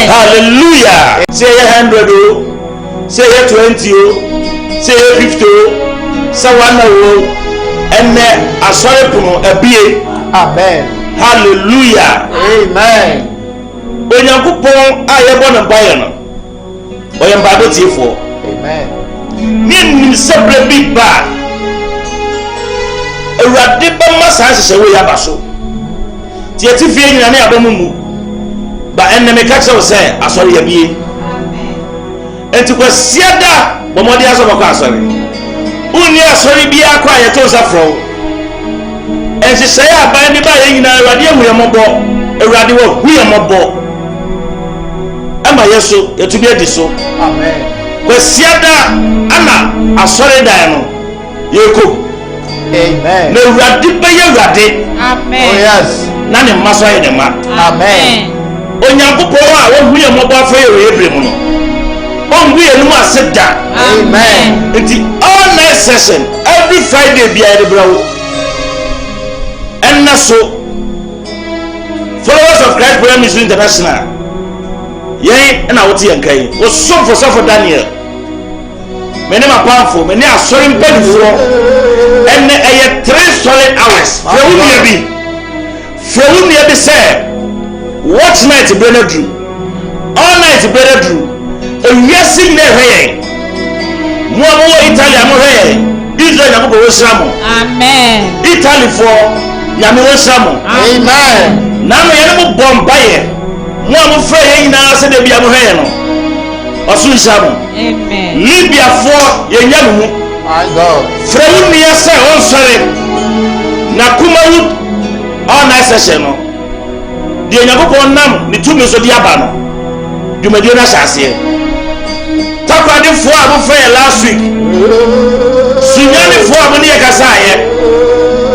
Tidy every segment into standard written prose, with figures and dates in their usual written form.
Hallelujah. Say 100, say 20, say 50, say 100, and I saw it a be. Amen. Hallelujah. Amen. When you put on, I am born a buyer. Or am Bible for. Amen. Nin separate big bag. A radical massage away abaso. Tiatifia in an abamu. But enemy catch us say, I saw you be. And to was Siada, but more years of a castle. Only a sorry be a quiet toes afro. And she say, I buy me by in a radio, we are more a radio, we are more bo. Am I so? You to be a diso. Amen. But Siada, Anna, I saw it down. You cook. Amen. No radi by your radi. Amen. Oh, yes. None in Massa in the map. Amen. Onyankopon a wo huye mo ba fa ye ebrem no on huye no sit down. Amen. It's all night session every Friday be I the bro and so followers of Christ Prayer Ministry International yen na woti yankai wo Sofo Daniel me ne ma powerful me ne asori mpanifo and e 3 solid hours from we be say watch night brother Drew all night brother Drew and we are seeing there here more Italy am here Israel am go shamo amen Italy for yam wo shamo amen na me yam bomb baye mo am frey na se de bia mo here no osun shamo amen Libya for yanyam mu my god frey ni ya say on sorry na kumawu all night session no the Yakupon Nam, the 2 minutes of the Abano. You may do not say. Talk about the 4 fair last week. Signani 4 Monia Casaya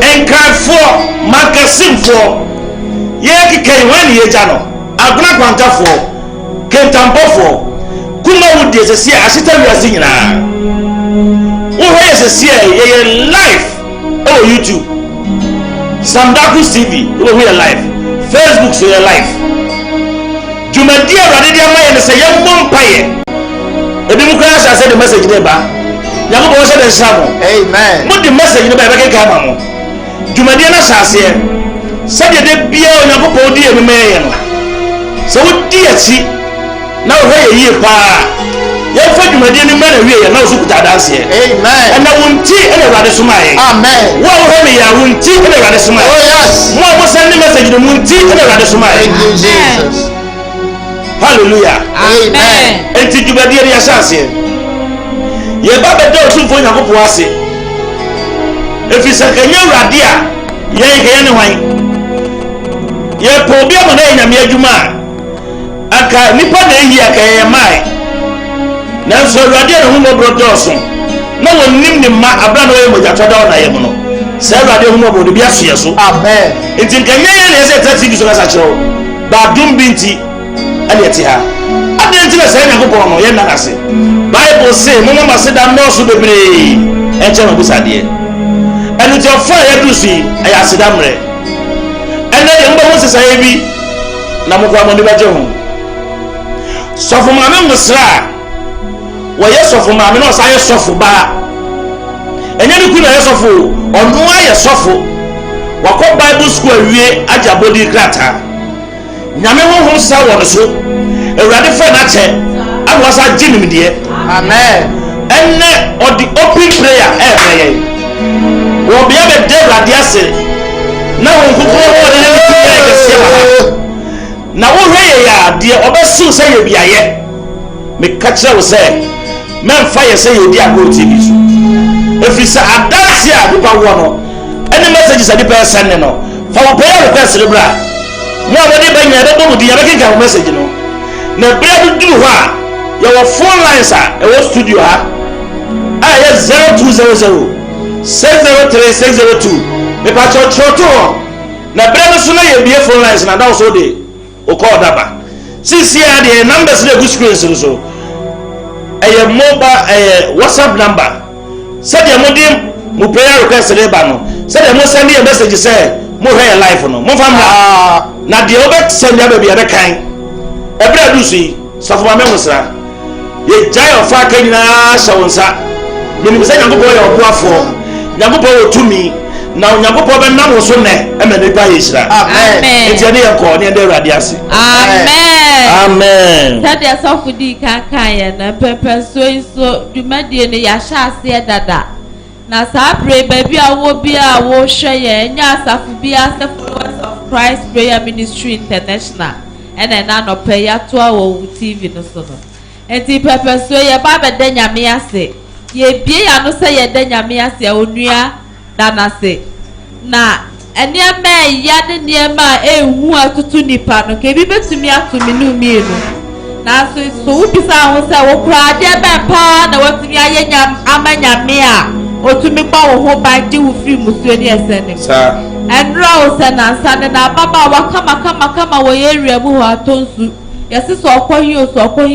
and cry 4 Marcasim 4. Yaki came 1 year jano. Abra Quanta 4 Kentampo 4 Kuma would be a sea. I sit tell you a singer. Who has a sea life? Oh, YouTube. Samdakus TV. Who are live. Facebook so your life. Jumadia Radidia May and say young Mompaye. The Democrats said the message never. Yamu was the Samo. Amen. What the message in the Bible Kamamo. Jumadiana Sasia said the Bia Yamu dear Mayan. So what dear see now hey ye pa. Your friend Jumadian man away and now Sukuta dance here. Amen. And I won't tea and a radisumai. Amen. Well, I won't tea and a radisumai. Oh, yes. What was sending message to the moon tea and a radisumai? Thank you, Jesus. Hallelujah. Amen. And did you be the assassin? Ye Baba don't soon for your posse. If it's a Kenya radia, ye ain't wine. Ye problem on a mere Juma. I can't nip on a year, my. Now, so Radia Humo Brodoson. No one named him Abraham with a Tadana Yamono. Sarah de Humo would be a so. Amen. It's in Kenya as a 30 years as a show. But don't be tea and yet here. I didn't say I'm Nyankopɔn no yɛ na ase Bible say mo mama se da no so bebree enche no busade enu ti ofa ya dusu aya ase da mre ene ye mbo mo sesa ye bi na mo kwa mo ni baje ho sofo maame musra wo ye sofo maame no sa ye sofo ba enye ni ku na ye sofo onu aye sofo wakɔ Bible school awie agya body krata nyame ho sa wɔ no so awurade fa na kyɛ awasa ginim de amen enne odi open prayer ɛbɛyɛ wo bia be de awurade ase na wo nkukuru ho de ne prayer kɛse ba na wo hwɛ ya de ɔbɛsiw sɛ yɛ biayɛ me ka kyerɛ wo sɛ memfa yɛ sɛ yɛ di agro tv so efisa adanse a nipa wo no any message is a different sending no for prayer request celebra mo abodi ba nya de bo di abeke ka message no na bread do ho a your phone lines a e studio ha a ye 0200 603602 me pa chocho na bread so na ye bie phone lines na da so de o call daba sisi a de numbers na go screen so e mobile WhatsApp number said ya modi mo prayer request celebra no say dem send a message say mo hear life no mo famra na de obet send ya baby abe kan ebra du sui sofo ma memosra ye jai of aka nyina shawonsa menim say Nyankopɔn ye oboafo Nyankopɔn otumi na Nyankopɔn be nam so ne e ma nipa ye hira amen enti ne ye ko ne de awurade ase amen amen tade asofo di kan ye na pepe so dwumadie ne ya hya ase dada na sabre baby awo bia wo hweye nya asafu bia Followers of Christ Prayer Ministry International ene na no pe ya to awo TV no so no enti pepe so ye ba be de nyame ase ye bie ya no se ye de nyame ase onua dana se na ene ma ya de ne ma ehu atutu nipa no ke bi betumi atumi no mienu na so ubisa ho se wo kura de be pa na watumi aye nyam amanyame a otumi gba wo ho ban di wo free musuo ni esene sa enra o se na nsa ne na baba wa kama wo ye ria mu ho atonsu yesi so okohi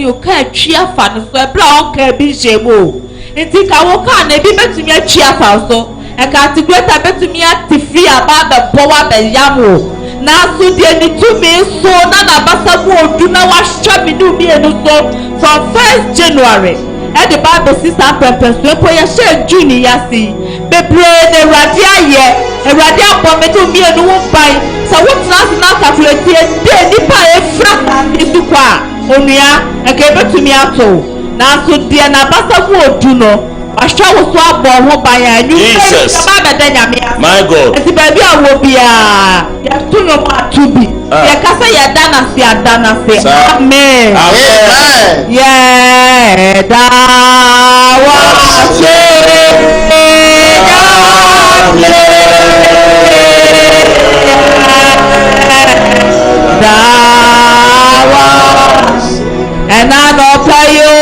o ka atwi afa no so ebra on ka bi jemo enti ka wo ka na bi betumi atwi afa so e ka atigreta betumi ati free aba be bowa be yamo na so de ni tumi so na basa mu odu na wa hwa mi du mi enu so from 1st January and the Bible says that purpose we po ya share June yasi bebre ne radia ye e radia po me to mi enu wo bai so what na calculate de nipa e fra isu kwa onua e ka betumi ato na so de na basa mu odu no ahwa wo so abo ho bai anyu ba be de nyame my God enti ba bi awo bia ya to no ma to bi ya kasa ya dana si amen amen yeah da wa se da wa and I don't play you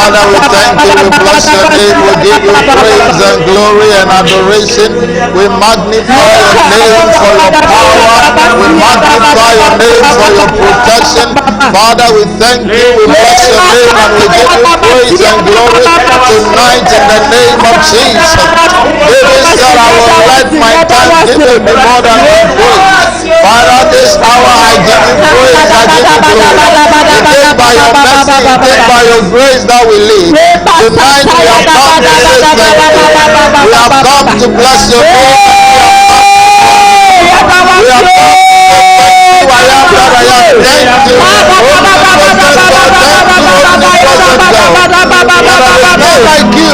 Father, we thank you, we bless your name, we give you praise and glory and adoration. We magnify your name for your power, we magnify your name for your protection. Father, we thank you, we bless your name, and we give you praise and glory tonight in the name of Jesus. David said, I will let my thanksgiving be more than my praise. Father, this hour I give you praise, I give you glory. It is by your mercy, it is by your grace that we live. Tonight we have come to say thank you. We have come to bless your name. We have come to thank you. I am that I am. Thank you.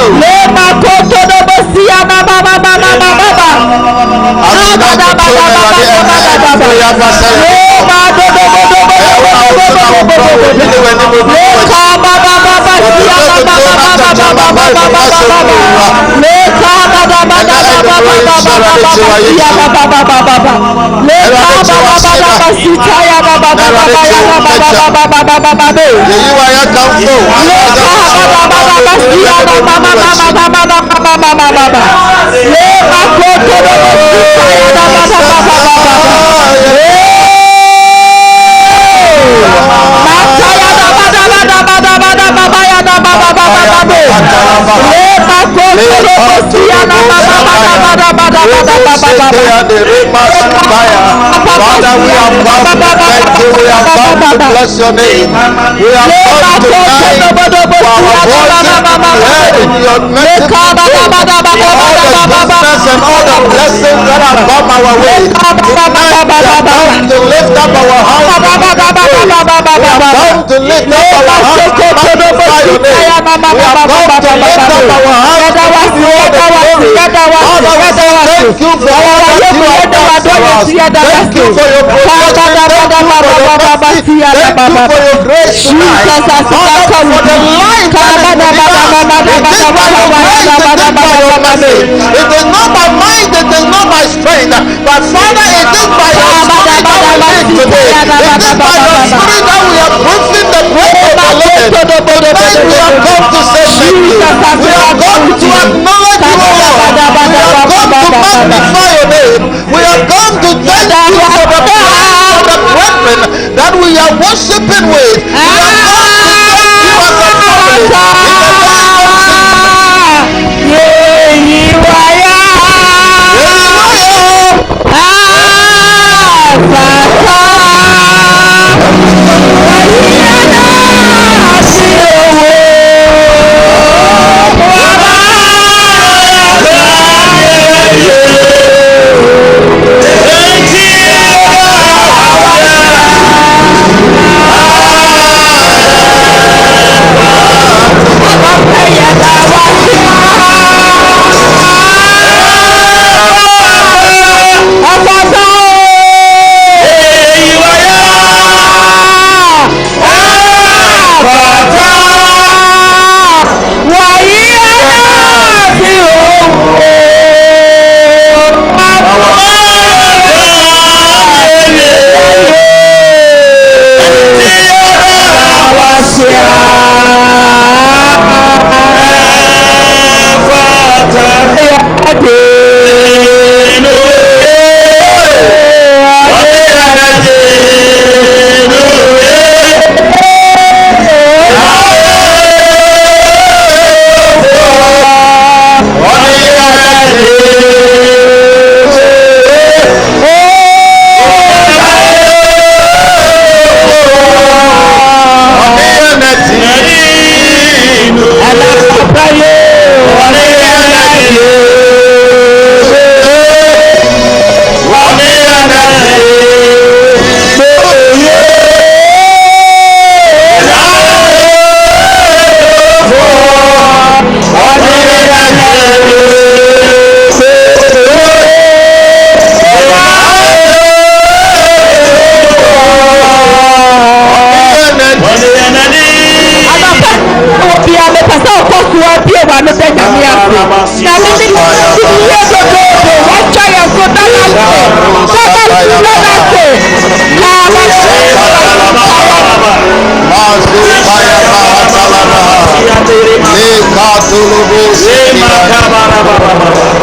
Omnipotent God, thank you, omnipresent God. Father, there is none like you. Father, we have come to thank you. We have come to bless your name. We have come tonight for our voices to be heard in your message. All the goodness and all the blessings that have come our way. Tonight we have come to lift up our hands. We have come to lift up our hands to magnify your name. We have come to lift up our hands to give you all the glory. Father, we say thank you for all that you have done for us. Thank you for your protection. Thank you for your mercy. Thank you for your grace tonight. Father, for the life that is within us. It is by your grace, it is by your mercy. It is not by might, it is not by strength. But Father, it is by your spirit that we live today. It is by your spirit that we have proven the breath of the living. Tonight we have come to say thank you. We have come to acknowledge you, O Lord. We have come to magnify your name. We have come to thank you for the praise of the brethren that we are worshiping with. We have come to thank you as a family. In the name of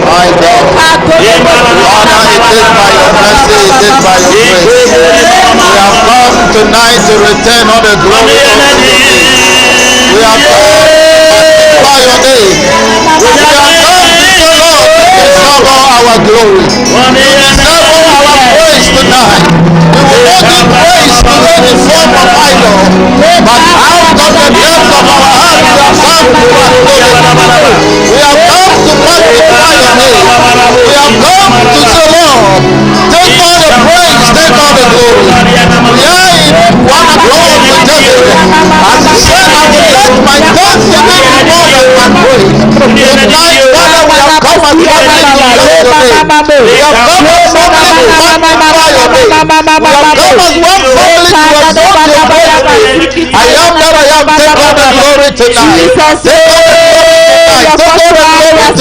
My God. Father, it is by your mercy, it is by your grace. We have come tonight to return all the glory unto your name. We have come to magnify your name. We have come to say, Lord, you deserve all our glory. You deserve all our praise tonight. We will not give praise to any form of idol, but out of the depths of our heart we have come to acknowledge. We have come to magnify your name. We have come to say, Lord, take all the praise, take all the glory. We are in one accord with David. As he said, I will let my thanksgiving be more than my praise. Tonight, Father, we have come as one to bless your name. We have come as one to magnify your name. We have come as one family to exalt your great name. I am that I am. Take all the glory tonight. Take all the glory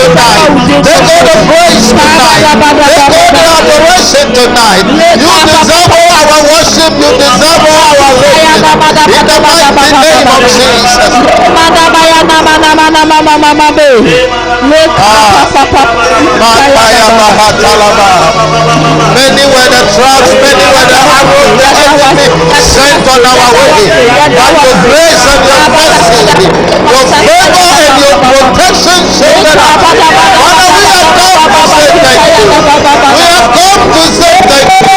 tonight. Take all the praise tonight. Take all the adoration tonight. You deserve all our worship. You deserve all our worship. In the mighty name of Jesus. Many were the traps, many were the arrows the enemy sent on our way. But your grace and your mercy, your favor and your protection shielded us. Father, we have come to say thank you.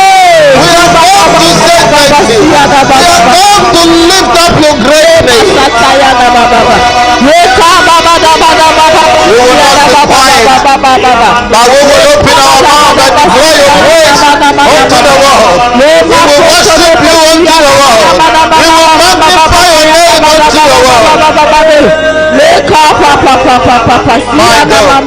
We have come to say thank you. We have come to say thank you. We have come to lift up your great name. We will not be quiet, but we will open our mouth and declare your praise unto the world. We will worship you unto the world. We will magnify your name unto the world. My God.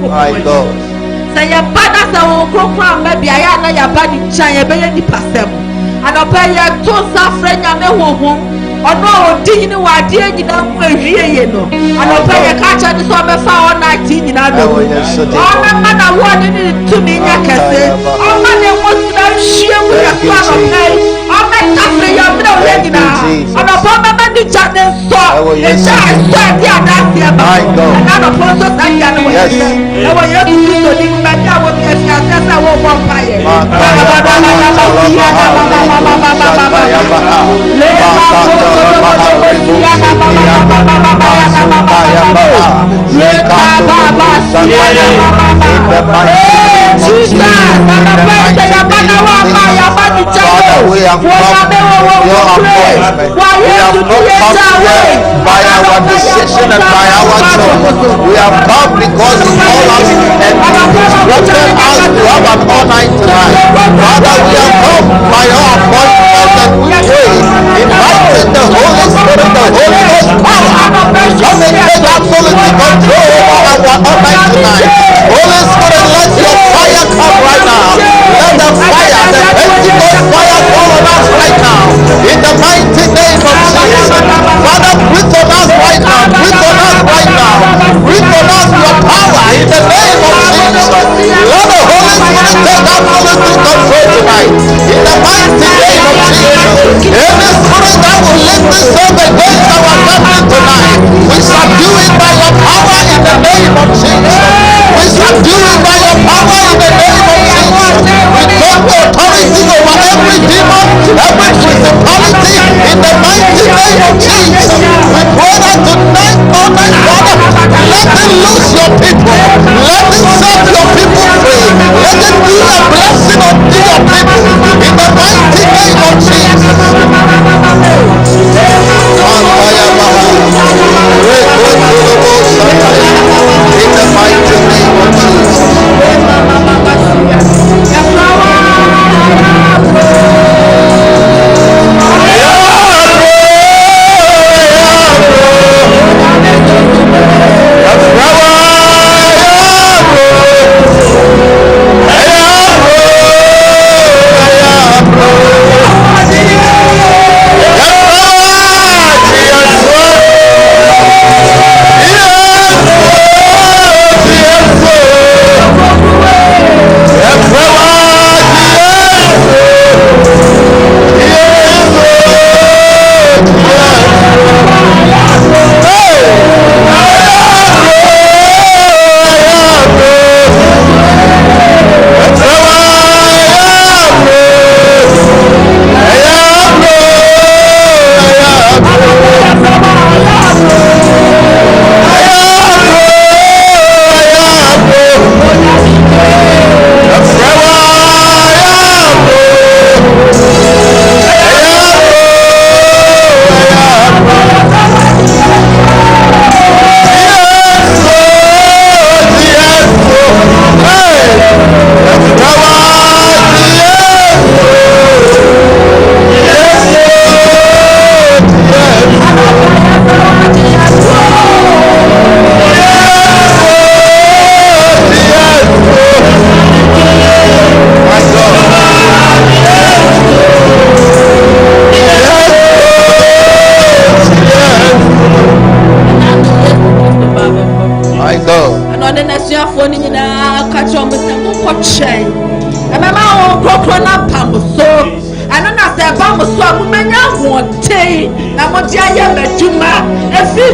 My God. Say your father will grow from maybe I am not your body giant, but any person. And I'll pay your two suffering and a home. Or no, didn't know what dear you know, you know. And I'll pay a catch and so I'm a 19 in our room. All my mother wanted to me, I can say. All my name was not share with a son of me. All my country, you're not ready now. And upon my money, Janet saw it. I swear, they are not here. My God. And I'm supposed to say, yes. I want you to see the thing, but I want to say, I won't want fire. Father, we have come to your appointment. We have come to come here by our decision and by our choice. We have come because He called us and instructed us to have an all night tonight. Father, we have come by your appointment and we pray, inviting the Holy Spirit, the Holy Ghost power. Come and take absolute control over our all night tonight. Holy Spirit, let your fire come right now. Let the fire, the Pentecost fire fall on us right now. In the mighty name of Jesus. Father, breathe on us right now. Breathe on us right now. Breathe on us your power in the name of Jesus. Let the Holy Spirit take absolute control tonight. In the mighty name of Jesus. Any spirit that will lift this up against our family tonight, we shall do it by your power in the name of Jesus. We shall do it by your power in the name of Jesus. We take authority over every demon, every principality in the mighty name of Jesus. We pray that tonight, all night, Father, let it loose your people. Let it set your people free. Let it be a blessing unto your people in the mighty name of Jesus. In the mighty name of Jesus.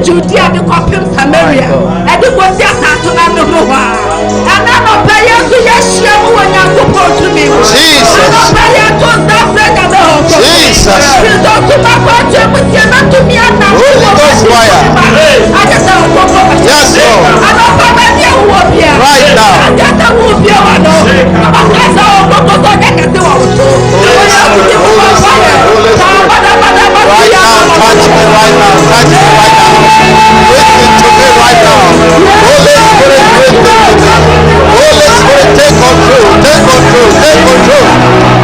Judea de Copim Samaria, and the was to Anoa. And I know Paya to Yeshua when you go to me. Jesus. Paya to that friend of the home. Jesus. You don't to my father with your man to me and now. I just have a yes, Lord. I don't know where you will be right now. I just will be one. I'm going to get a door. Right now, touch me right now, touch me right now. Listen to me right now. Holy Spirit, listen to me. Holy Spirit, take control, take control, take control.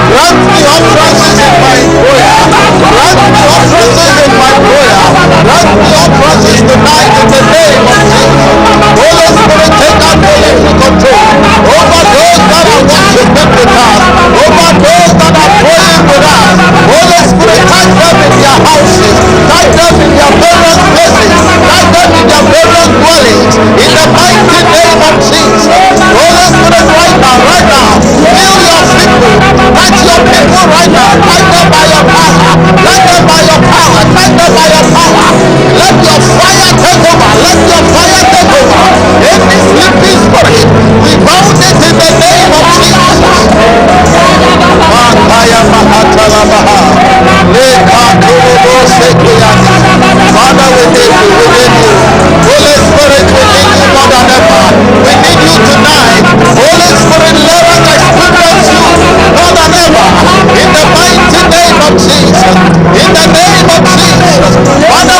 Grant me utterances in my prayer. Grant me utterances in my prayer. Grant me utterances tonight in the name of Jesus. Holy Spirit, take absolute control over those that are worshiping with us, over those that are praying with us. Holy Spirit, touch them in their houses, touch them in their various places, touch them in their various dwellings, in the mighty name of Jesus. Holy Spirit, right now, fill your people, touch your people right now, touch them by your power, touch them by your power, touch them by your power. Let your fire take over, let your fire take over. Every sleeping spirit, we bound it in the name of Jesus. Father, we need you, we need you. Holy Spirit, we need you more than ever. We need you tonight. Holy Spirit, let us experience you more than ever. In the mighty name of Jesus. In the name of Jesus. Father,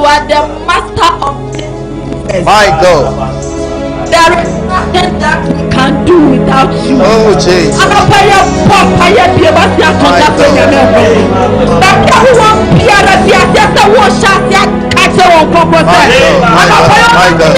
are the master of this. My God. There is nothing that we can do without you. Oh, Jesus. My God.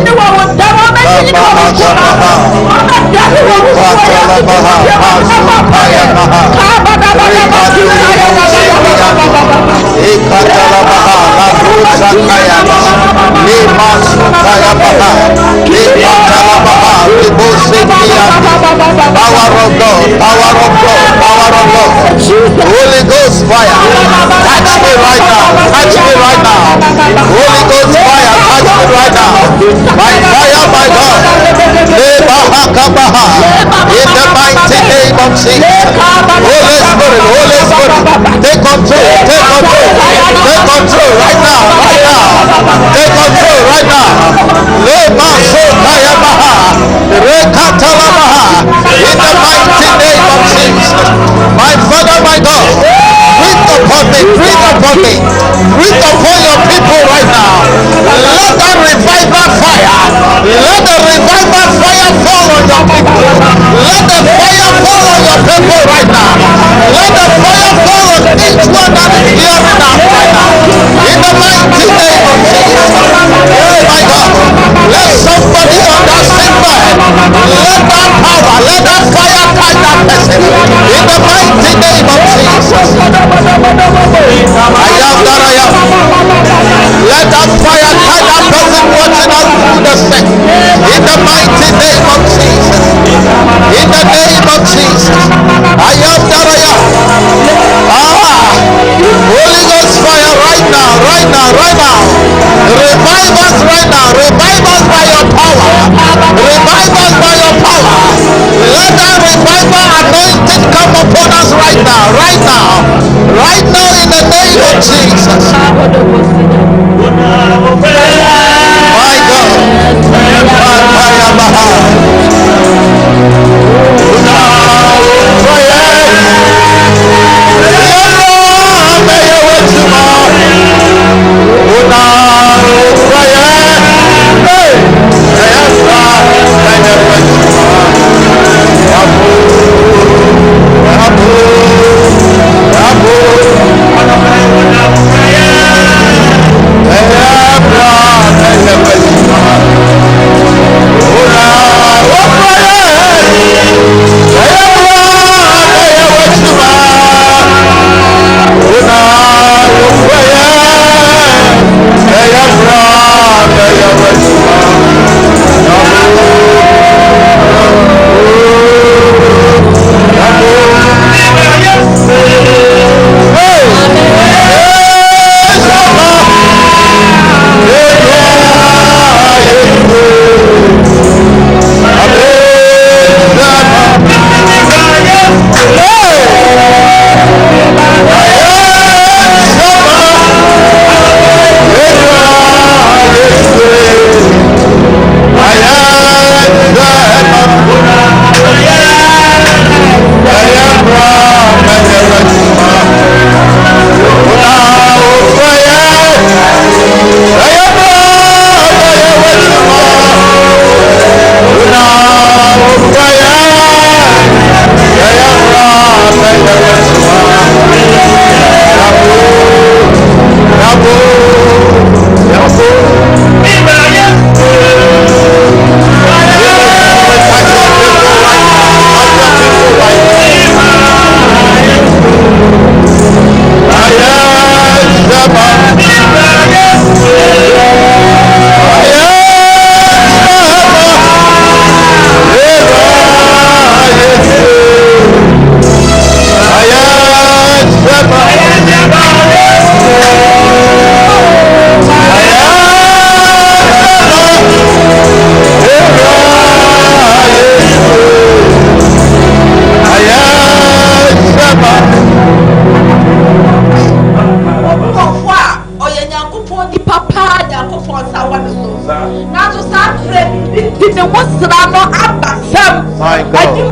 Power of God, power of God, power of God. Holy Ghost fire, touch me right now, touch me right now. Holy Ghost fire, touch me right now. My fire, my God. In the mighty name of Jesus. Holy Spirit, Holy Spirit, take control, take control, take control right now, right now. Take control right now. In the mighty name of Jesus. My Father, my God, breathe upon me, breathe upon me, breathe upon your people right now. Let the revival fire, let the revival fire fall on your people. Let the fire fall on your people right now. Let the fire fall on each one that is hearing us right now. In the mighty name of Jesus. Oh my God, let somebody on that sick bed, let that power, let that fire touch that person. In the mighty name of Jesus. I am that I am. Let that fire touch that person watching us through the sick. In the mighty name of Jesus. In the name of Jesus. I am that I am. Holy Ghost fire right now, right now, right now. Revive us right now. Revive us by your power. Revive us by your power. Let that revival anointing come upon us right now, right now. Right now in the name of Jesus. My God. My God.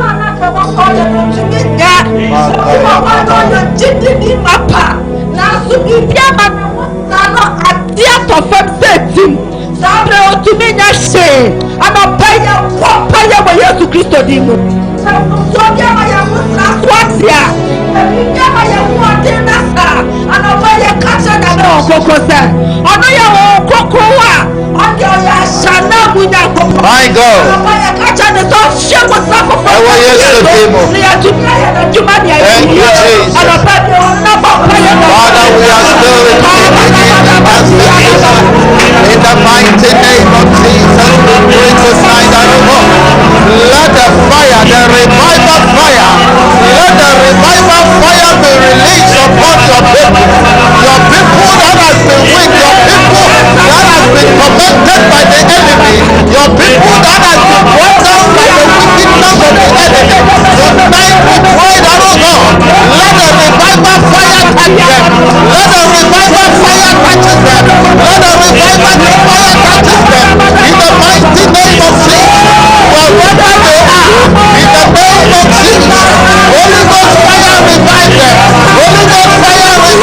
kristo di mu kwatia koko sɛ ɔno yɛ wɔn koko a ɔde ɔyɛ ahyɛnna munya koko. My God. Ewo Yesu dimo. Thank you, Jesus. Father, we are still in the mighty name of Jesus. We pray tonight that let the fire, the revival fire, let the revival fire be released upon your people. Your people that has been weak, your people that has been tormented by the enemy, your people that has been brought down by the wickedness of the enemy. Tonight we pray that, oh God, let the revival fire touch them. Let the revival fire touches them. Let the revival fire touches them. In the mighty name of Jesus, wherever they are, in the name of Jesus, Holy Ghost fire revive them. Holy Ghost fire revive them.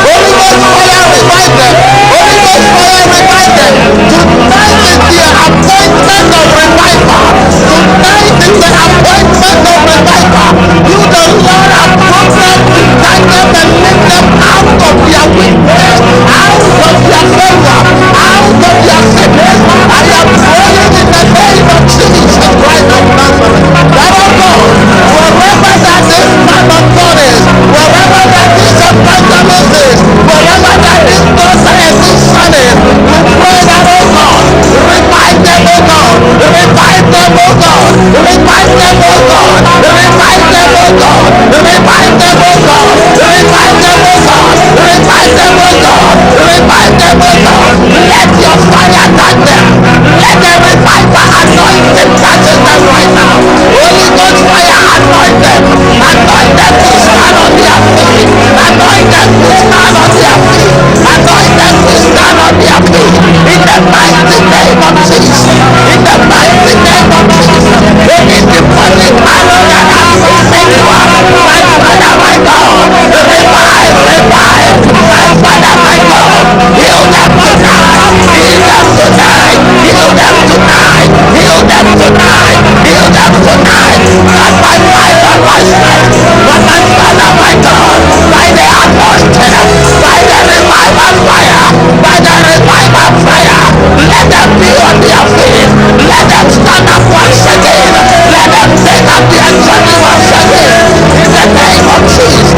Holy Ghost fire revive them. Holy Ghost fire revive them. Tonight is their appointment of revival. Tonight is the appointment of revival. You, the Lord, have programmed to guide them and lift them out of their weakness, out of their failure, out of their sickness. I am praying in the name of Jesus Christ of Nazareth. That, oh God, wherever that this man of God is, wherever that this evangelist is, wherever that this daughter and this son is, we pray that, oh God, revive them, oh God, revive them, oh God, revive them, oh God, revive them, oh God, revive them, oh God, revive them, oh God, revive them, oh God, revive them, oh God. Let your fire touch them. Let the revival anointing touch them right now. Holy Ghost fire anoint them. Anoint them to stand on their feet. Anoint them to stand on their feet. Anoint them to stand on their feet. In the mighty name of Jesus. In the mighty name of Jesus. Any demonic arrow that has been sent to us, my Father, my God, revive, revive, my Father, my God, heal them tonight, heal them tonight, heal them tonight, heal them tonight, heal them tonight, not by might, not by strength, but my Father, my God, by the anointing, by the revival fire, by the revival fire, let them be on their feet, let them stand up once again, let them take up their journey once again, in the name of Jesus.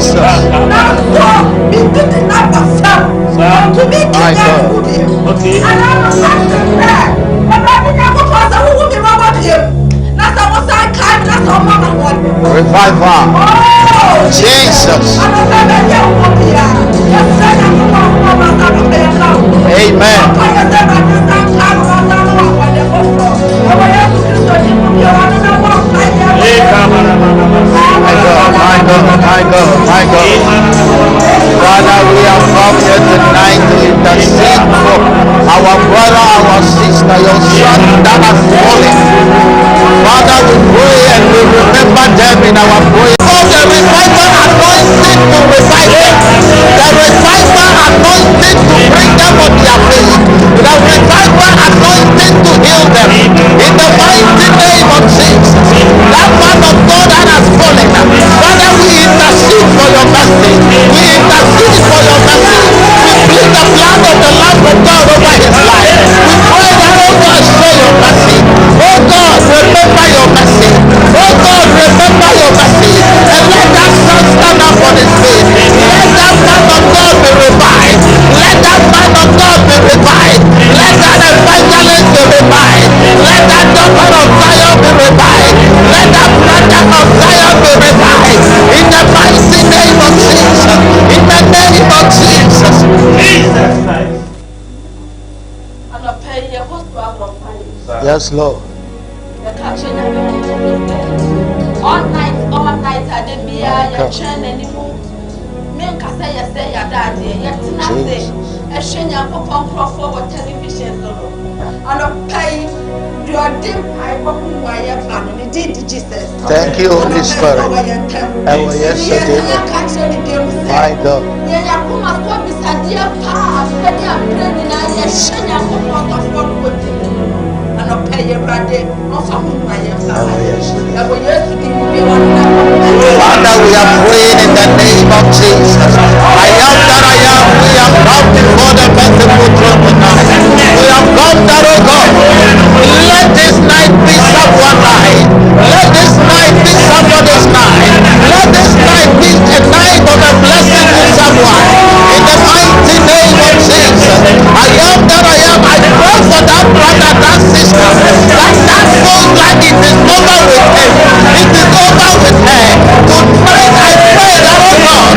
Jesus. My God. Okay. Revival. Jesus. Amen. My God. Father, we have come here tonight to intercede for our brother, our sister, your son that has fallen. Father, we pray and we remember them in our prayer. Oh, the revival anointing to revive them. The revival anointing to bring them on their feet. The revival anointing to heal them. In the mighty name of Jesus. That man of God that has fallen. Father, we intercede for your mercy. We intercede for your mercy. We plead the blood of the Lamb of God over his life. We pray that, oh God, show your mercy. Oh God, remember your mercy. Oh God, remember your mercy. And let that son stand up on his feet. Let that man of God be revived. Let that man of God be revived. Let that evangelist be revived. Let that daughter of Zion be revived. Let that brother of Zion be revived. In the mighty name of Jesus. In the name of Jesus. Jesus Christ. Yes, Lord. All night, I did be a chain anymore. Men can say, yes, say, your daddy, yet tonight, a shiny upon forward television. And a pay your dim I open my family, did Jesus. Thank you, Holy Spirit. And yesterday, my God. Father, we are praying in the name of Jesus. I am that I am. We have come before the merciful throne tonight. We have come that, oh God. Let this night be someone's night. Let this night be somebody's night. Let this night be a night of a blessing to someone. In the mighty name of Jesus. I am that I am. I pray for that brother, that sister. That feels like it is over with him. It is over with her. Tonight I pray that, oh God,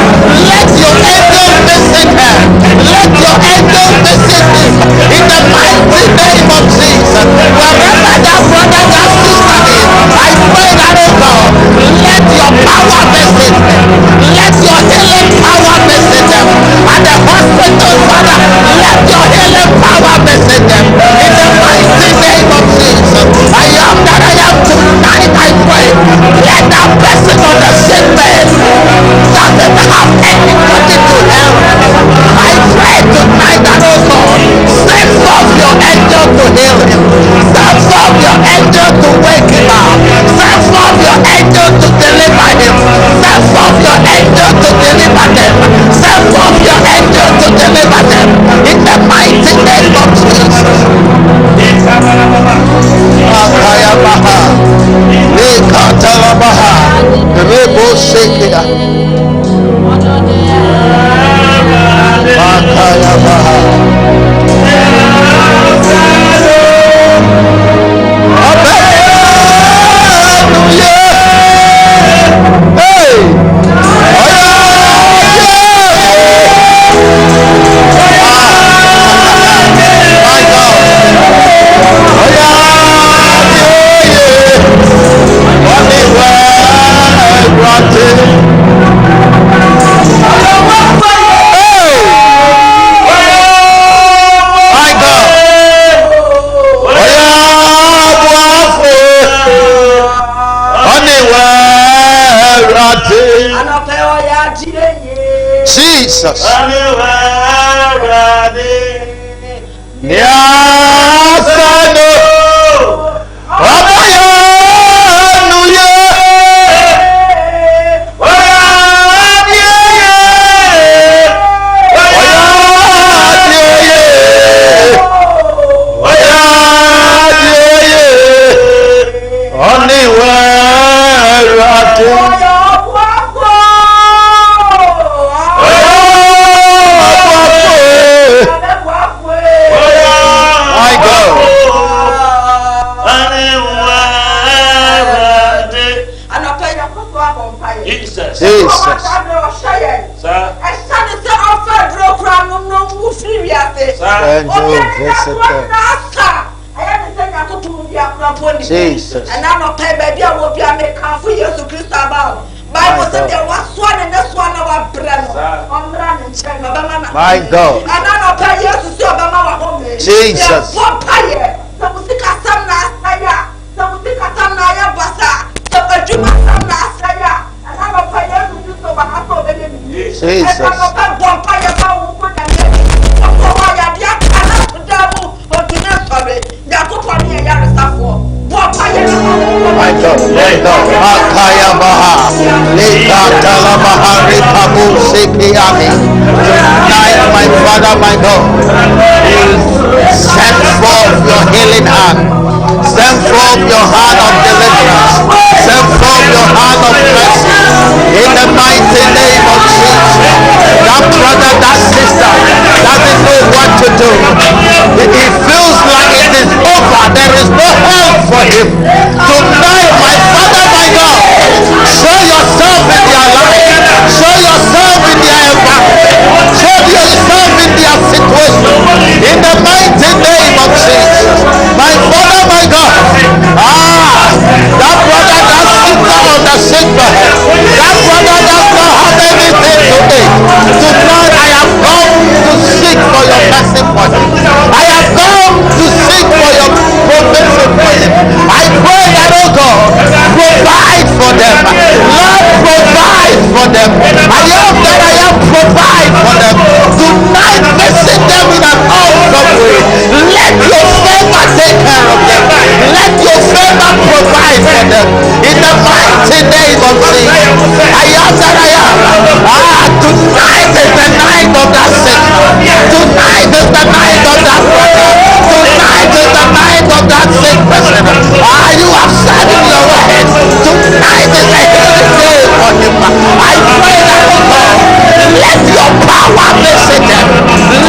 let your angel visit her. Let your angel visit him. In the mighty name of Jesus. Wherever that brother, that sister is, I pray that, oh God, let your power visit them. Let your healing power visit them. At the hospital, Father, let your healing power visit them. In the mighty name of Jesus. I am that I am tonight. I pray. Let that person on the sick bed doesn't have anybody to help. I pray tonight that, oh God, send forth your angel to heal him. Send forth your angel to wake him up. Send forth your angel to deliver him. Send forth your angel to deliver them. Send forth your angel to deliver them. In the mighty name of Jesus. Jesus. Jesus. Jesus. Jesus. And I'm not paid baby, I will be a make for years to Christ about. Bible said there was one and this one of our bread. My God. And I'm not pay years to see Obama home. Jesus. Some music a some Naya, some music a some Naya Basa, some a Juma some Naya, and I'm not pay years to do so by half of the Jesus. And I'm not pay one pay about who put them in. So why are you cannot put down or to not sorry? Yakup on the Yarasafo. My God, my God, Makaya Baha, Lika Talamaha, Rikabu Sikiami. Tonight, my Father, my God, send forth your healing hand, send forth your hand of deliverance, send forth your hand of mercy, in the mighty name of Jesus. That brother, that sister doesn't know what to do. He feels like it is over. There is no help for him. Tonight, my Father, my God, show yourself in their life. Show yourself in their environment. Show yourself in their situation. In the mighty name of Jesus. My Father, my God. That brother that sits on the sick bed. That brother does not have anything to eat. Tonight, I have come to seek for your mercy for him. I have come to seek for your provision for him. I pray that, oh God, provide for them. Lord, provide for them. I am that I am, provide for them. Tonight, visit them in an awesome way. Let your favor take care of them. Let your favor provide for them. In the mighty name of Jesus. I am that I am. Tonight is the night of that sick. Tonight is the night of that brother. Tonight is the night of that sick person. You have said in your word. Tonight is the healing day for him. I pray that, oh God, let your power visit them.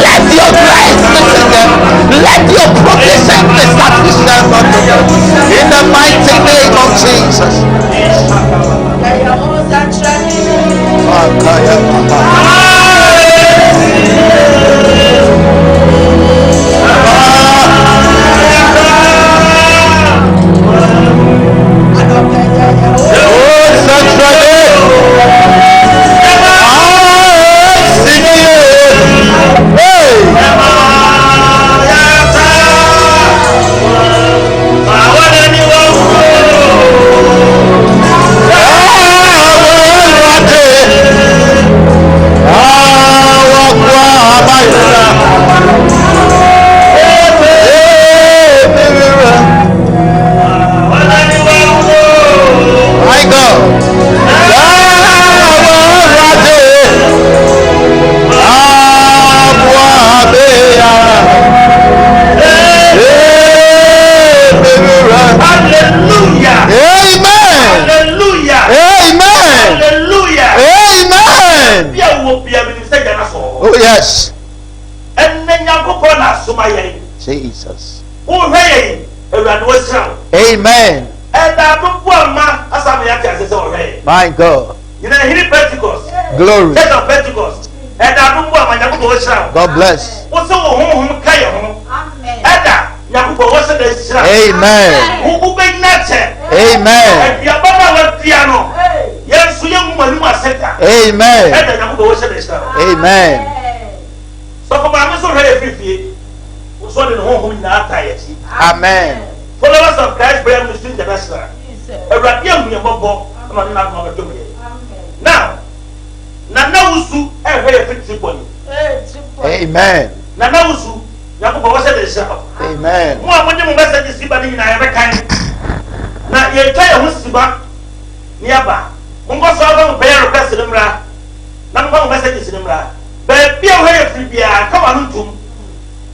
Let your grace visit them. Let your provision be sufficient unto them. In the mighty name of Jesus. Oh yes. Jesus. Amen. My God. Glory. God bless. Amen. Amen. Amen. Amen. Amen. Followers of Christ Prayer Ministry International. Now, Nana Usu, Amen. Nana Usu, Amen. More message is in every kind. Now, you tell you who's nearby. Ungo pay request in Mra. Number messages in Mra. But be away free beer, come on to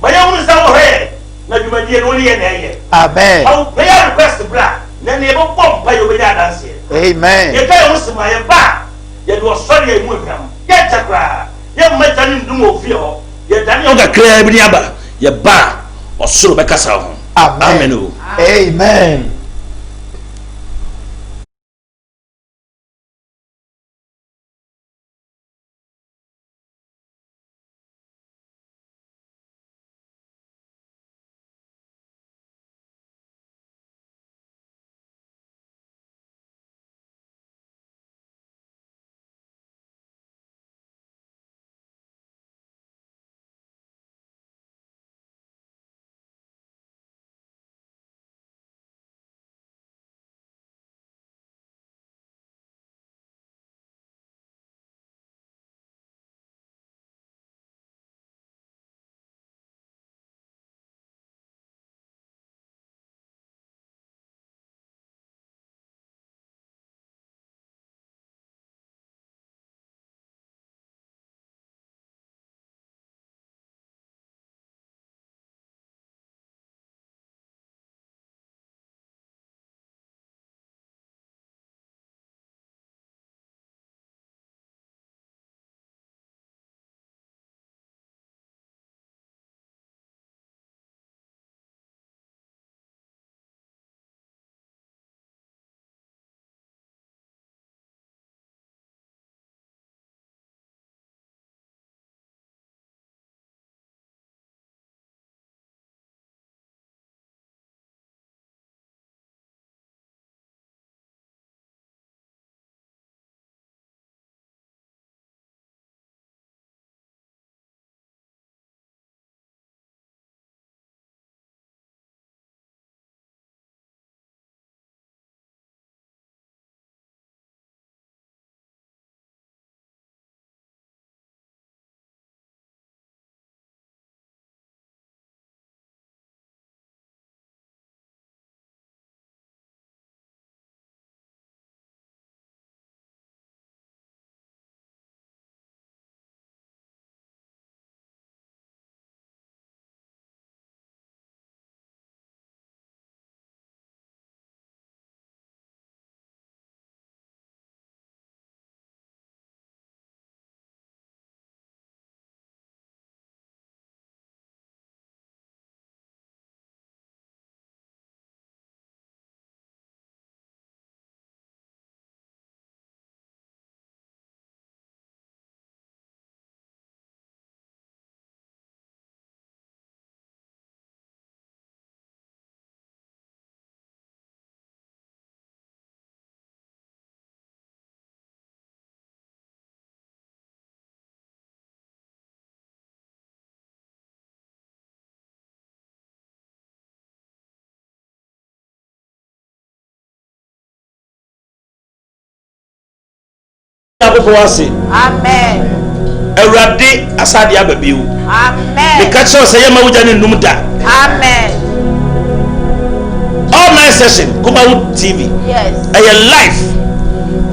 my own way. Now you may be only an area. Amen. I'll pay a request to Bra. Then you won't pay over that. Amen. You tell us my back. You was sorry I moved him. Get a cry. You might tell him to move you. You're done your clear every other. Your bar or so back us home. Amen. Amen. Amen. Erade asade ababiu. Amen. The catch us say ma wuja ne num da. Amen. All night session Kubawood TV. Yes. Aye life.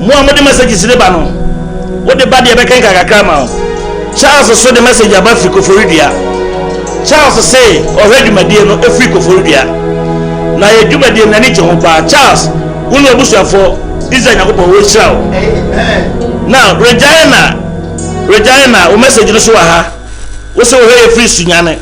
Mo amode messages ne ba no. Wo de ba de be kan kakra ma. Charles so the message about Frikoforidia. Charles say already madie no e Frikoforidia. Na ye dwumadie na ni che ho pa. Charles, wo no abusuafo Israel Yakobon wo chira wo. Amen. Now Regina, o message no so ha. Wo se wo he free sunyane.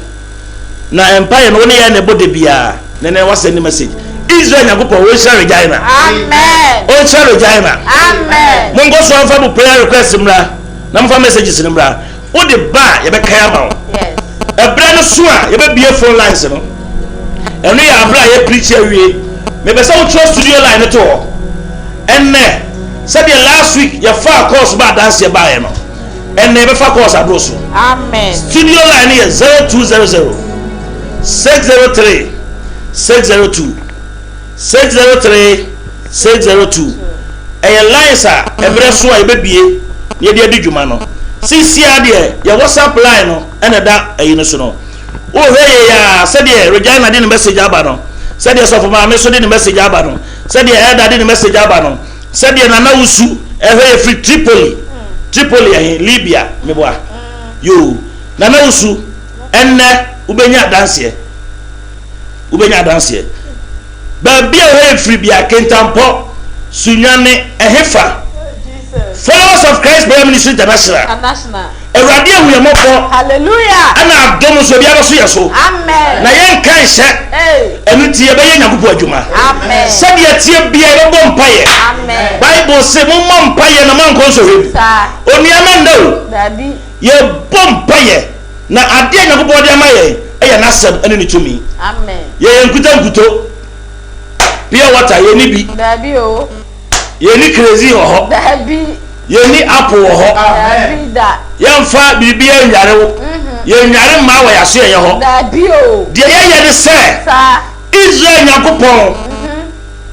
Na empire no ne ya ne bode bia. Ne wa send message. Israel Yakobon wo chira Regina. Amen. O chira Regina. Amen. Mo ngo so fa bu prayer request mra. Na mo fa messages ni mra. Wo de ba ye be kan ma. Yes. Ebra no so a ye be bie phone lines no. Eno ya abra ye preach awie. Me be say wo trust studio line to. Enne said last week your far course ba dance ye ba ye no. Enne be far course abroso. Amen. Studio line here 0200 603 602 603 602. Eye lines a ebre so a ye be bie ye de adi dwuma no. Sisi ade ye WhatsApp line no ene da ayi no so no. O he ya said Regina de message aba no. Said Sofo ma me so de message aba no. Said Elder de message aba no. Said Nana Usu e free Tripoli ya Libya me boa. Yo Nana Usu enne ubenya dance ba bia we free bia kentampo sunyane ehefa. Followers of Christ Bible Ministry International. Erade ahuyemofo. Hallelujah. Ana adom so bia so yeso. Amen. Na yen kan hye. Enu tie be yen Yakobon adwuma. Amen. Sabe tie bia e bo mpaye. Amen. Bible say mo mpaye na man kon so hebu. Oni amanda o. Daddy. Ye bo mpaye na ade Yakobon de amaye e na asem ene ni tumi. Amen. Ye nkuto. Pure water ye ni bi. Daddy o. Ye ni crazy ho. Daddy. Ye ni apple ho. Daddy da. Ye mfa bibia nyare wo. Ye nyare ma wa yaso ye ho. Daddy o. De ye de se. Sa. Israel Yakobon.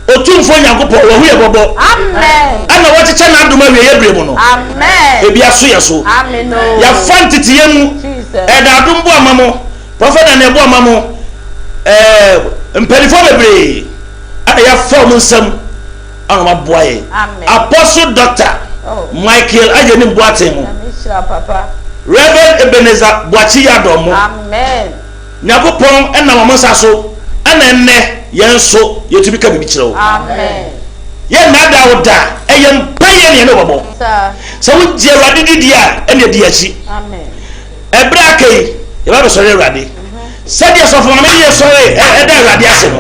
Otumfo Yakobon wo hu ye bobo. Amen. Ana wo cheche na adoma wie ye bremu no. Amen. Ebi aso ye so. Amen no. Ya fantiti ye mu. Jesus. E da adom bo amamo. Prophet na bo amamo. Mperifo bebre. Ana ya fa mu nsam. Ana ma boaye. Amen. Apostle Doctor Michael Ajeni Boateng. Papa. Reverend Ebenezer Boachi Yadomo. Amen. Yakobon enna mo saso. Ana enne yenso yetubi ka bibi kire wo. Amen. Ye na da woda eyem paye ne no bobo. Sir. So wo die Awurade didi a ene di achi. Amen. Ebra kai ye ba so Awurade. Said yes of me ye sorry e da Awurade ase no.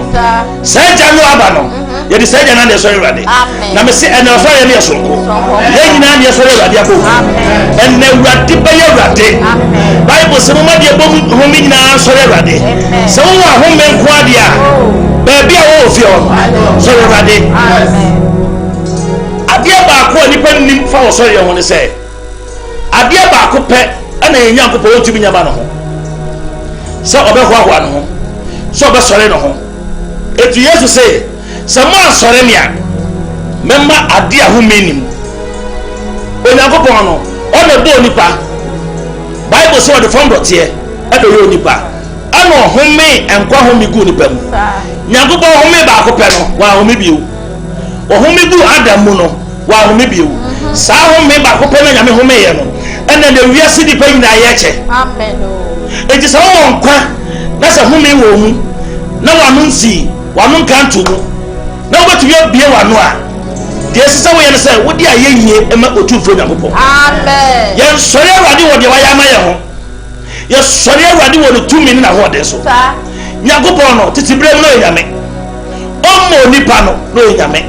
Sir. Say janu aba no. Ye di say janu na sorry Awurade. Amen. Na me se ene so ye ne sonko. Ye nyina ne sorry Awurade akọ. Amen. Ene Awurade ba ye Awurade. Amen. Bible se mo ma de bom ho mi nyina sorry Awurade. Se wo wa ho me nko ade a ba bia wo ofie on. Sorry Awurade. Amen. Adia ba ko nipa nim fa wo sorry ho ne se. Adia ba ko pe ana ye Yakobon otumi nyaba no ho. So obeho ahwa no ho. So obe sorry no ho. Etu Yesu say se mo asore me a memma ade a ho menim. Yakobon no ona do nipa. Bible say the from dot here e do yo nipa. Ana home enkwa home gu nipa mu. Yakobon home ba ko pe no wa home biu. O home gu Adam mu no wa home biu. Sa home ba ko pe no nyame home ye no. Ena de wiase nipa nyina ye che. Amen. Enti sa won kwa na sa home wo mu na wanu nsi wanu kanto mu na wobetumi abie wanu a de sisa wo ye ne se wodi aye yie ema otumfo Yakobon. Amen. Ye sori Awurade wo de wa ya ma ye ho. Ye sori Awurade wo de tumi na ho de so. Sa. Yakobon no titibrem no nyame. Omo nipa no nyame.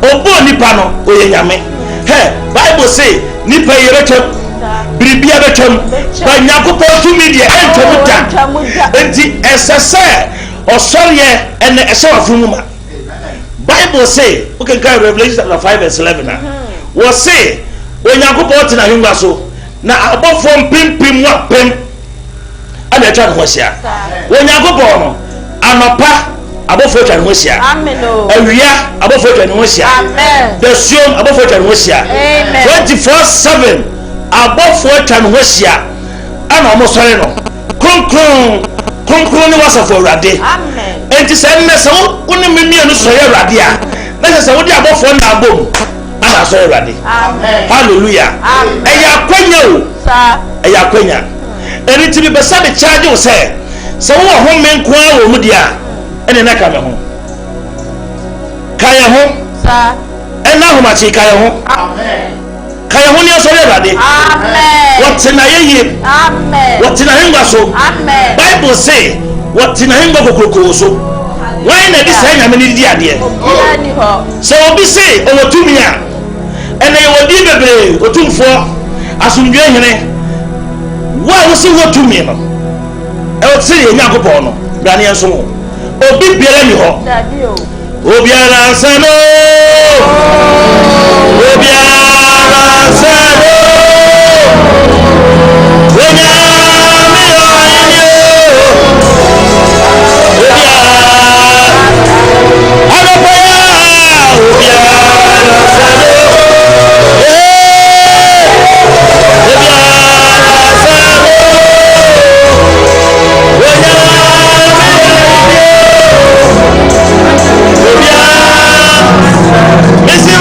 Obo nipa no o ye nyame. He Bible say nipa ye betwem biribia betwem ba Yakobon tumi de entwem da. Enti esese osoriye ene ese wafumu ma. Bible say okay can Revelation chapter 5 verse 11 na. Wo say Yakobon tina hingwa so na abofo pimpim wa pem ana twa ho hia. Yakobon no anopa abofo atwa ne ho ahyia awia abofo atwa ne ho ahyia dasuom abofo atwa ne ho ahyia 24/7 abofo atwa ne ho ahyia ana ɔmo sɔre no kronkron ne wasafo awurade enti sɛ nnɛ sɛ wo ne mmea no sɔre awurade a na sɛ wode abofo na abom ana sɔre awurade hallelujah ɛyɛ akwanya o ɛyɛ akwanya ɛni ti bi bɛsa de kyaagye wo sɛ wowɔ home nko a wɔ mu deɛ a ɛne na ka me ho ka yɛ ho ɛna ahomakye ka yɛ ho ka yɛ ho ne asɔre awurade wɔte na yɛyie wɔte na hengua so bible se wɔte na hengua kokorokoo so wɔn na di saa nyame ne di adeɛ sɛ obi se ɔwɔ tumi a ɛna yɛwɔ di bebree otumfoɔ asomdwe hene wo a wosi wɔ tumi no ɛwɔ te yɛ nyankopɔn no brane nso ho obi biara ni hɔ obiara nsa no obiara nsa no Missy,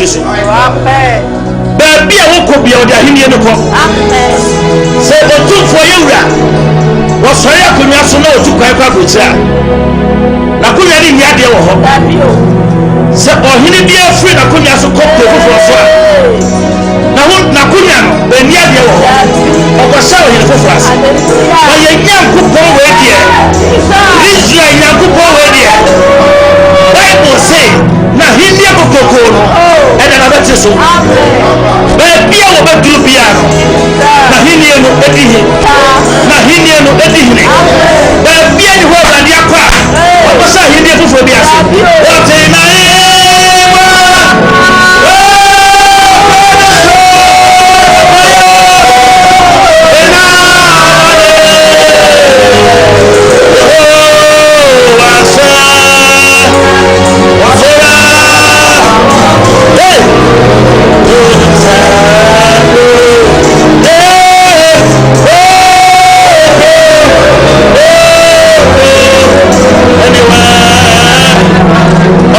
yesu baabi a wokɔ bia ɔde ahenni no kɔ sɛ ɔtumfoɔ yɛwura wɔsɔre akonnwa so na ɔtu kwan kɔ akɔkyerɛ a n'akonnwa no nni adeɛ wɔ hɔ sɛ ɔhene biara firi n'akonnwa so kɔ kuro foforɔ so a n'akonnwa no ɛnni adeɛ wɔ hɔ ɔkɔhyɛ ɔhene foforɔ ase ɔyɛ nyankopɔn wei deɛ israel nyankopɔn wei deɛ bible say na hindi akokoko no ɛna n'abɛte so baabi a wɔbɛduru biara no na hindi no edi hi na hindi no edi hene baabi a ne hɔ awurade akɔ a ɔkɔhyɛ hindi foforɔ bi ase wɔte na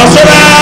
Osora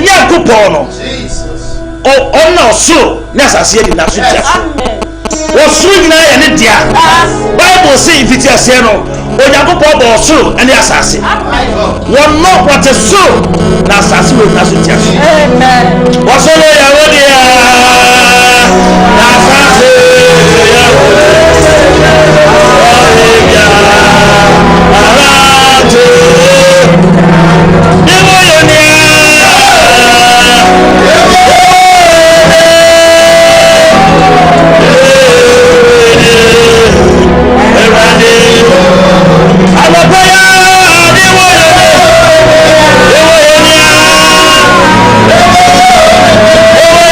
Nyankopɔn no ɔna ɔsoro ne asase adi na so tia so ɔsoro nyinaa yɛ ne dea Bible sɛ mfiti aseɛ no Onyankopɔn bɔ ɔsoro ne asase wɔno wɔte soro na asase wɔ na so tia so ɔsoro yɛ wo dea na asase yɛ wo ɔrebia arate ewo yɛ nea Oh,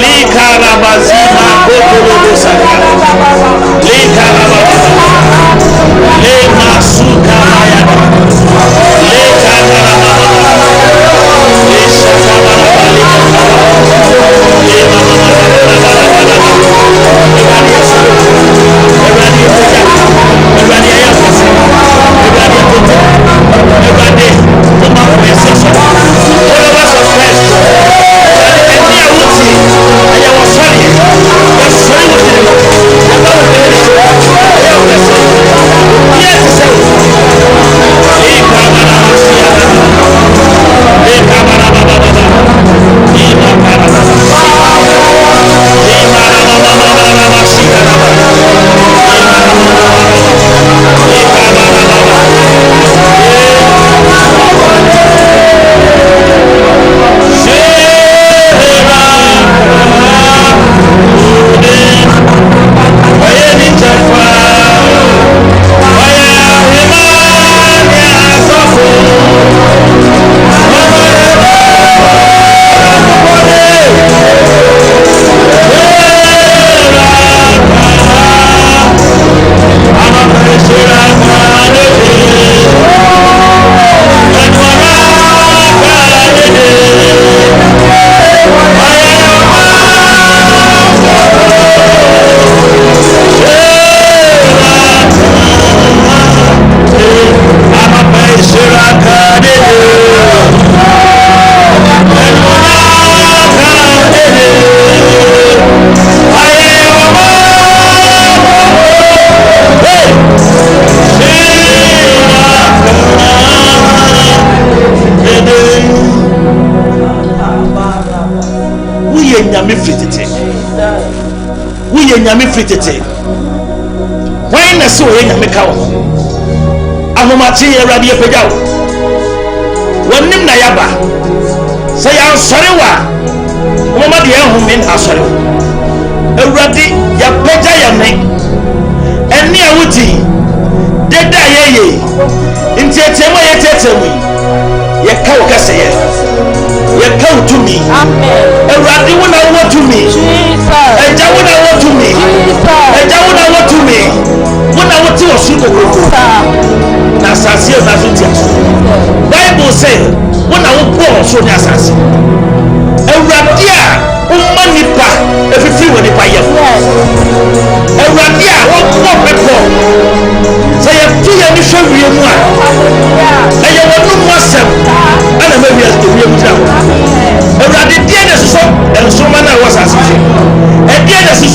Likarabazima Botolobosaka. Likarababa. Lemasuka Mayada. Lekarababa. Nyame fitete wen na se oye nyame ka wo ahomache Awurade epagya wo wonim na yaba se ya nsore wa mama de ehome na asore Awurade ya pagya ya ne eni awuti deda yeye ntietemu ye tetemu ye ka wo kase ye ka wo tumi amen Awurade wo na wo tumi Jesus eja wo na wo tumi Jesus eja wo na wo tumi wo na wo ti wo su kokoko na asase na so ti aso Bible say wo na wo ko so ni asase Awurade a wo ma nipa efifi wo nipa ye Awurade a wo ko pepo say ye tu ye ni hwewie mu a eye wo nu mu asem ana ma wi ewie mu tira Awurade die na so enso ma na wo asase die na so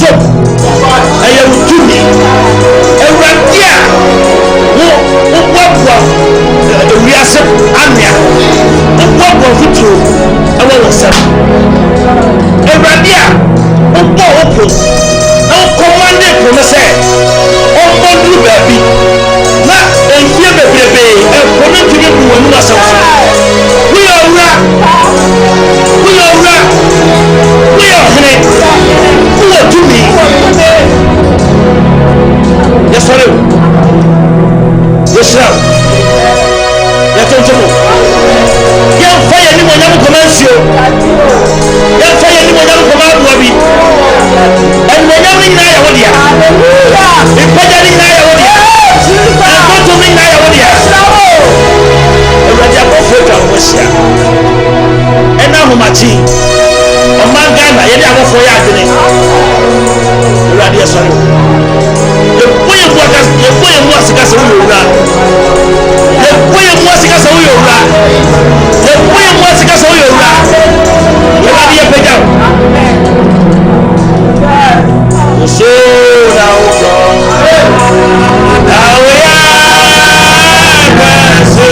eye wo tumi Awurade a wo bwa ewie asem ania wo bwa futuro ewo wo sem Awurade a wo bwa opo na wo command ko me say o modu baby na enye bebrebe e ko no tumi bu wonu asem we owura we ohene we tumi yesore yesra yatontomo ya fire ni mo nyam komansio ya fire ni mo nyam komabuwa bi en mo nyam ni na ya wodia hallelujah ipaja ni na ya wodia akoto ni na ya wodia Awurade akofo ka wosia ena homachi omanga na ye dia akofo ya adene Awurade yesore ye mu asika se wo owura ye mu asika se wo owura ye mu asika se wo owura Awurade ye pega so na wo go na we ya so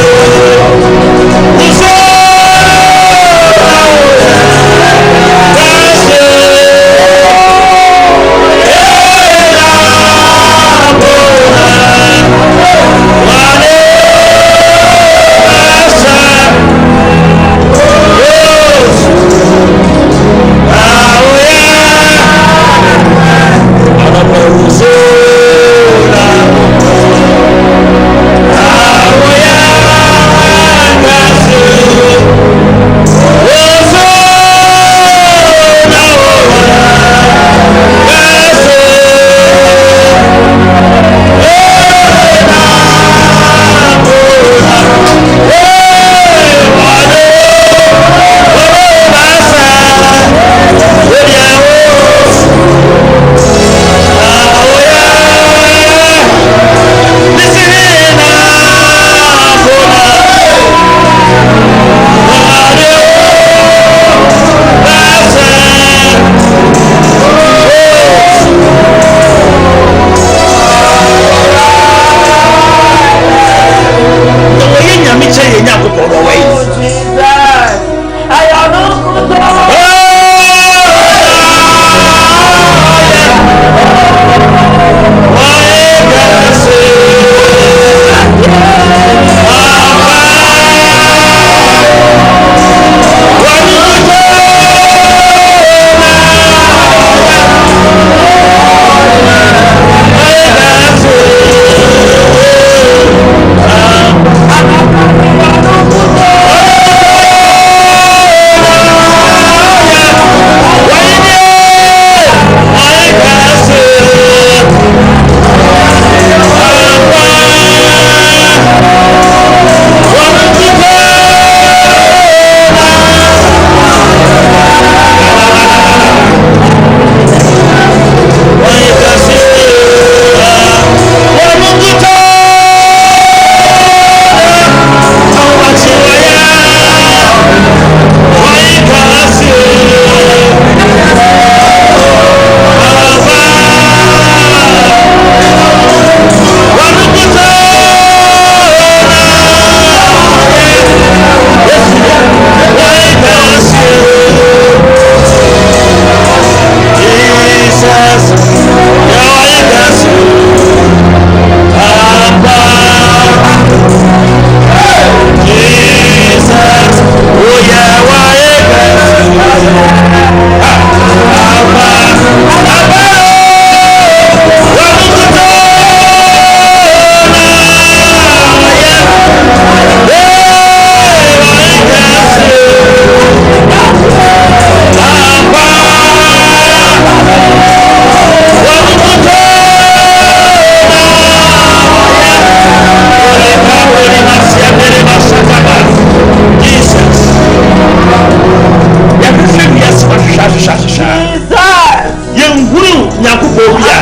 onyankopɔn bia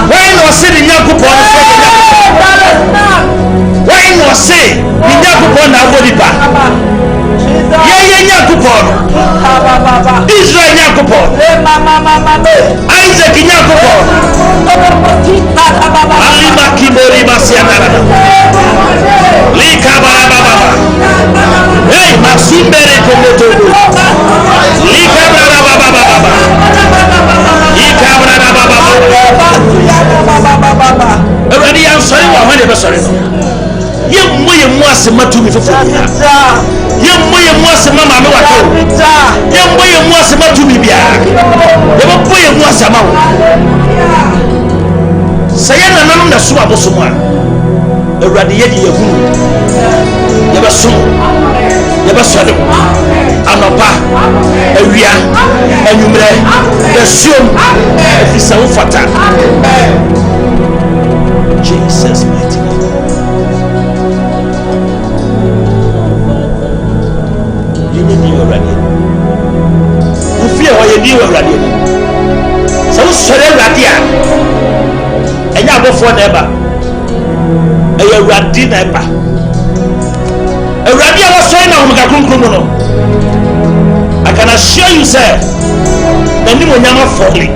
wɔn na ɔse ne nyankopɔn no sɛ wɔn na ɔse ne nyankopɔn na abɔ nipa yɛyɛ nyankopɔn no Israel nyankopɔn Isaac nyankopɔn alima kibori masianara lika barababa hey masumbere komoto lika barababa lika barababa everybody am sorry wa ma de sorry no ye mu asema tumi fofo ye mu asema ma me wato ye mu asema tumi bia ye mu asema wo saye na nanum na so abosom a everybody ye de yehunu ye besom ye besode anopa awia anwumre besom efisa wo fata Jesus mighty name. You need you already. You feel how you do already. So sorry already. And you go for never. And you already never. Already I was sorry now. I can assure you, sir. The new one never falling.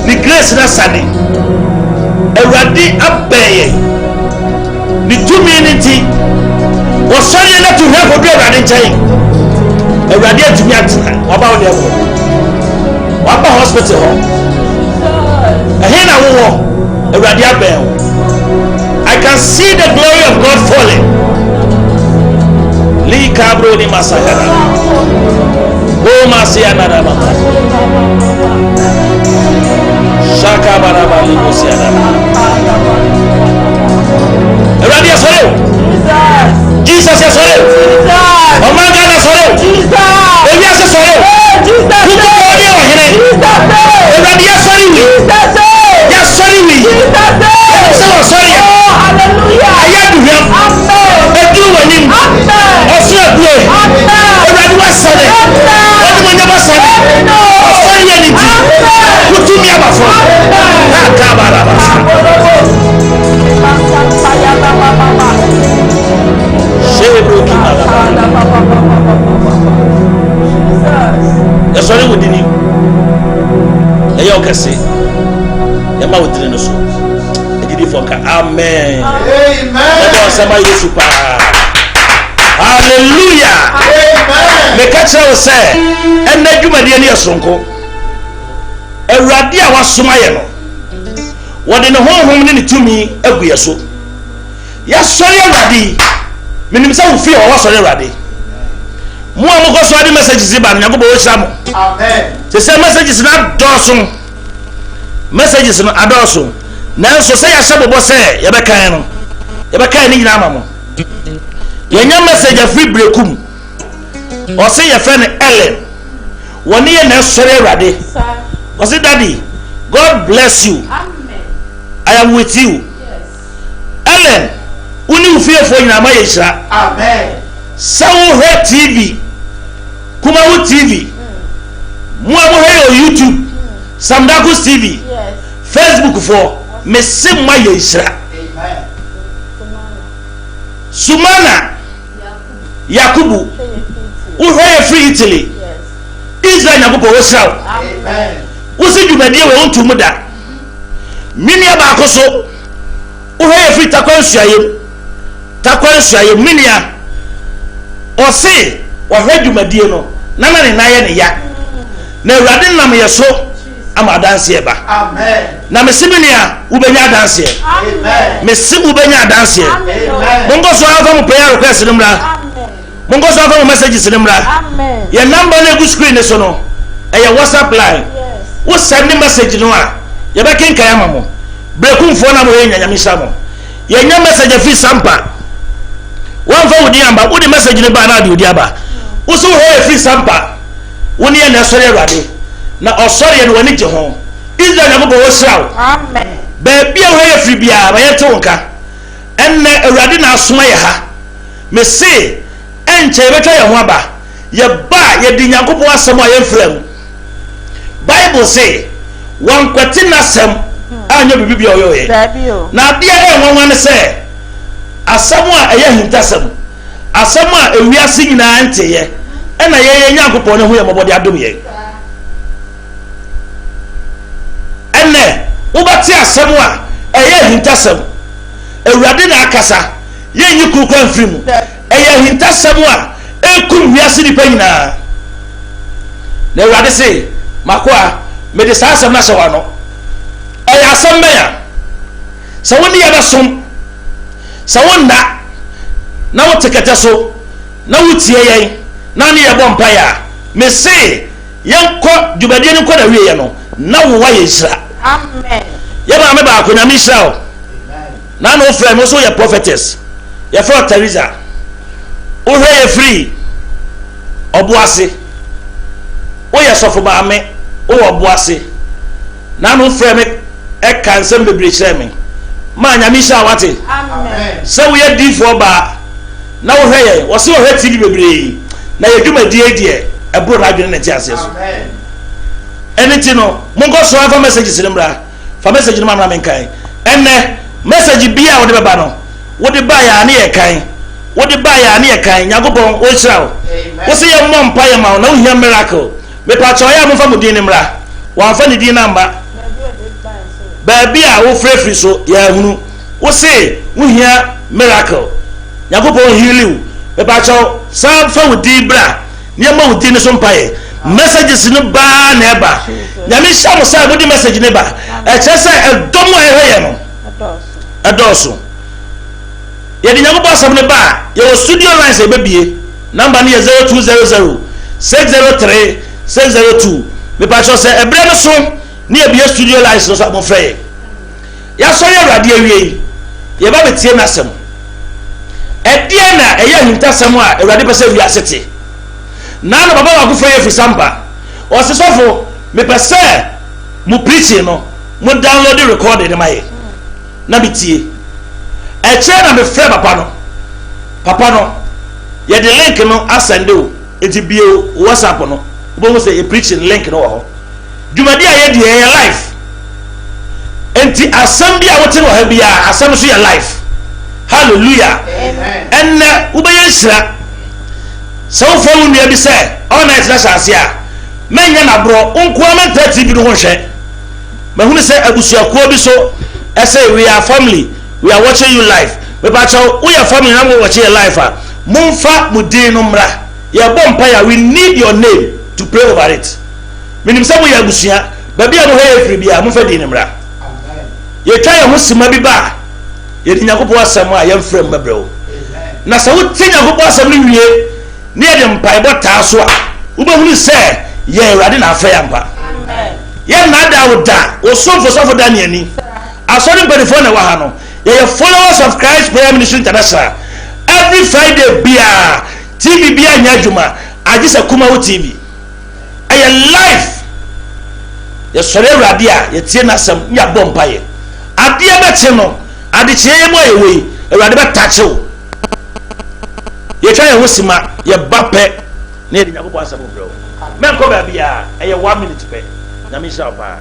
The grace is sunny. Already up there. The 2 minutes was sorry not to have a girl and chain. Already to me at about the what hospital. A hen I war already up there. I can see the glory of God falling. Lee Cabro ni Masagara. Oh, Masiana. Shaka Baraba Limosiana. Already as well. Jesus is well. Oh my God, as well. Jesus. Oh yes, as well. Jesus. Already as well. Yes, sorry we. So sorry. Oh, hallelujah. I had to him. Amen. I do with him. Amen. Also a play. Amen. Already was sorry. What do we never say? Sorry anything. Put to me about for. Yes, sorry we didn't. You say. Yama within the soul. Amen. Amen. Hallelujah. Amen. The catcher will say, and then you may be near Sonko. A radia was Sumayano. What in the home to me every year so. Yes, sorry, already. Meaning some fear was already. More goes to the messages about Yago Sam. Amen. The same message is not Dawson. Messages no adoso nanso say asebo say yebeka no yebeka ni nyina mamo yenya message free breakum o say ye friend Ellen woni ye na sore awrade o say daddy God bless you. Amen. I am with you. Yes. Ellen uni ufiefo nyina ma yeshira. Amen. Sawo he TV kuma wo TV mo he YouTube Samdakus TV, yes. Facebook for me sim my Israel. Amen. Sumana Yakubu, who are free Italy. Yes. Israel Yakubu was out. Amen. Who said you may deal with to Muda? Minia Bacoso, who are free Taquansia, Minia, or say, or heard you, Mediano, Nana and Naya. No, rather than me so. Ama dance here ba. Amen. Na mesiminia ubenya dance here. Amen. Mesimu ubenya dance here. Amen. Mungu so afa mu prayer request nimra. Amen. Mungu so afa mu messages nimra. Amen. Your number na go screen so no. E your WhatsApp line. Yes. Wo send message no a. Ye be ken kan amamo. Brekum fo na mo ye nyanyamisa mo. Ye nya message fi sampa. Wan fa wodi amba, wodi message ne ba na de wodi aba. Wo so ho fi sampa. Woni e na sori awrade. Na osori en wani je ho Israel na go wo sraw. Amen. Ba bia wo ye firi bia ba ye te wonka enne awrade na asoma ye ha me se enche betwa ye ho aba ye ba ye di nyankopon asem a ye mfram Bible Bible say one kwati na sem anya bibi oyoye na dia nwanwan say asam a eye hintasam asam a ewiase nyina nteye na ye Nyankopon ne ho ye mobode adom ye enne wobati asam a eye hintasam ewurade na akasa ye nyi kurukwan firim eye hintasam a ekum wiase dipa nyina na ewurade say makoa me de sa asam na hye wa no eye asam meya sa woni ya besom sa wonna na wotekete so na wotie yen na ne ye bompa ya me say yenko djubadie ni ko na wie ye no na wo wa ye hira Amen. ye ba me ba ko nyame hira o na no frɛ me so ye prophetess ye frɛ Teresa o hwe ye free obuase o ye sofo ba me o obuase na no frɛ me e kan sem bebre kyerɛ me ma nyame hira wate Amen. se wo ye difo ba na wo hwe ye wo se wo hwe tv bebre na ye dwuma die ebro na adwene ne ti ase so Amen. anything no mongo so fa message sirimra fa message no ma na menkan enne message bia wo de beba no wo de ba ya na ye kan wo de ba ya na ye kan Nyankopon o hira wo se ye mmom pa ye ma na wo hia miracle me pa cho ya mo fa modin ni mra wa fa ni din namba ba bia wo frefri so ya hunu wo se wo hia miracle Nyankopon heal you me pa cho sa fa wo din bra ne ma wo din so mpaye messages no ba na eba nyame sha mo sa body message ne ba e che se edomo ehwe no adoso ye di Nyankopon asam ne ba ye wo studio lines e bebie number ne 0200 603 602 me pa cho se ebre no so ne ebie studio lines no so mo frɛ ya so ye radio awie ye ba betie na asam edie na eye hintasam a awurade pese wi asete na no baba wa ku frɛ fi sampa o se Sofo me pese mu preaching no mu download the recording my na bitie e che na me frɛ papa no ye the link no asende o enti bio WhatsApp no bo mo say e preaching link no ho dwumadi a ye de ye live enti asem bia wote no ha bia asem so ye live hallelujah Amen. enne ubeye hira so for wonu bi say all night na chance a menya na bro onko amenta tv no ho hwe mahunu say abusuakuo bi so I say we are family we are watching you live we pa chow we are family na we watch you live a mumfa mudin no mra ye bompa ya we need your name to pray over it minim say we abusua ba bia mo he free bia mumfa din mra amen ye twa ye ho sima bi ba ye di Nyankopon asem a ye mfrem mabrɛw na sa wo ti Nyankopon asem no wie ne ye mpai bota so a wo ba hunu say ye awurade na afa ya mpa amen ye na da wo da wo sofo da ne ani asori mpedifo na wa ha no ye followers of Christ Prayer Ministry International every Friday bia TV bia nya adwuma agisa kuma wo TV ay live ye sore awurade a ye tie na asem nya bompa ye ade bɛte no ade kyee mo ye wei awurade bɛtachew ye twa ye ho sima ye bapɛ na ye Nyankopon asem bro men ko ba bia eye 1 minute pɛ na mi sha pa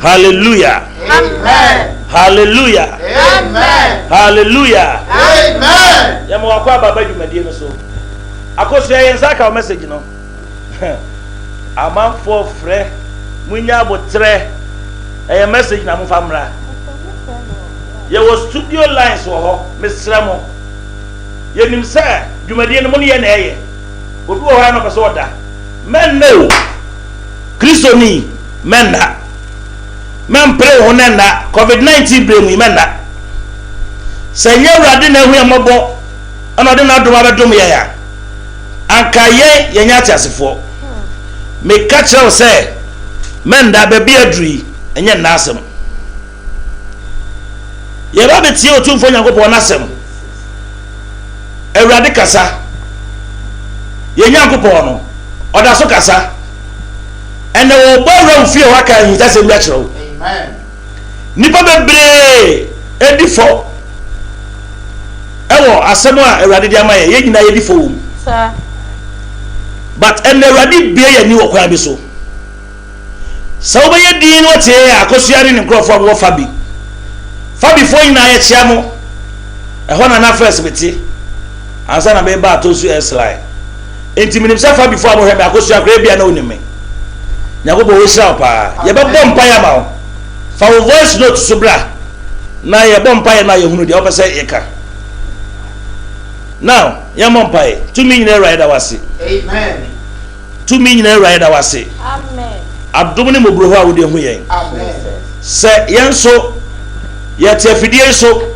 Hallelujah. Amen. Hallelujah. Amen. Hallelujah. Amen. Yamu akwa baba dwumadie no so. Akosua yensa ka message no. Amanfo frɛ munya abotre eye message na mo famra. Ye was studio lines wo ho mesra mo. Ye nim sɛ dwumadie no mo ne ye na eye. Obi wo ha no pɛ sɛ oda. Men no. Kristoni men na. Men pray ho na COVID-19 bre mu men na. Sɛ nye Awurade na hu yɛmɔbɔ ana ɔde na adom abɛdom yɛ ya. Anka ye nya tiasefo. Me ka kyerɛw sɛ men da ba bia duri enye na asɛm. Ye ba betie otumfo Nyankopɔn na asɛm. Awurade kasa. Ye Nyankopɔn no ɔda so kasa. Ene wo bɔwura fie wa ka hin tasɛm bia kyerɛw. Amen. Nipa bebre edifo ewo asɛm a Awurade di ama ye nyina ye difo wo. Sir. But ene Awurade bia ye ni wo kwa bi so. Sɛ wo bɛyɛ din no tie akosua ne nkrɔfo wo fabi. Fabi fo nyina ye kyia mo. Ɛhɔ na first beti. Ansa na be ba atosu slide. Enti minim sɛ fabi fo abo hwɛ me akosua kra bia na onime. Nyagobo wo hyira pa. Ye be bɔ mpa ya ma wo. Fa wo voice note so bra. Na ye bɔ mpa ya na ye hunu de wo pɛ sɛ ye ka. Now, ye mɔ mpa ye. Tumi nyina right awase. Amen. Tumi nyina right awase. Amen. Adom ne mobro ho a wo de hu yen. Amen. Sɛ yen so ye te afidie so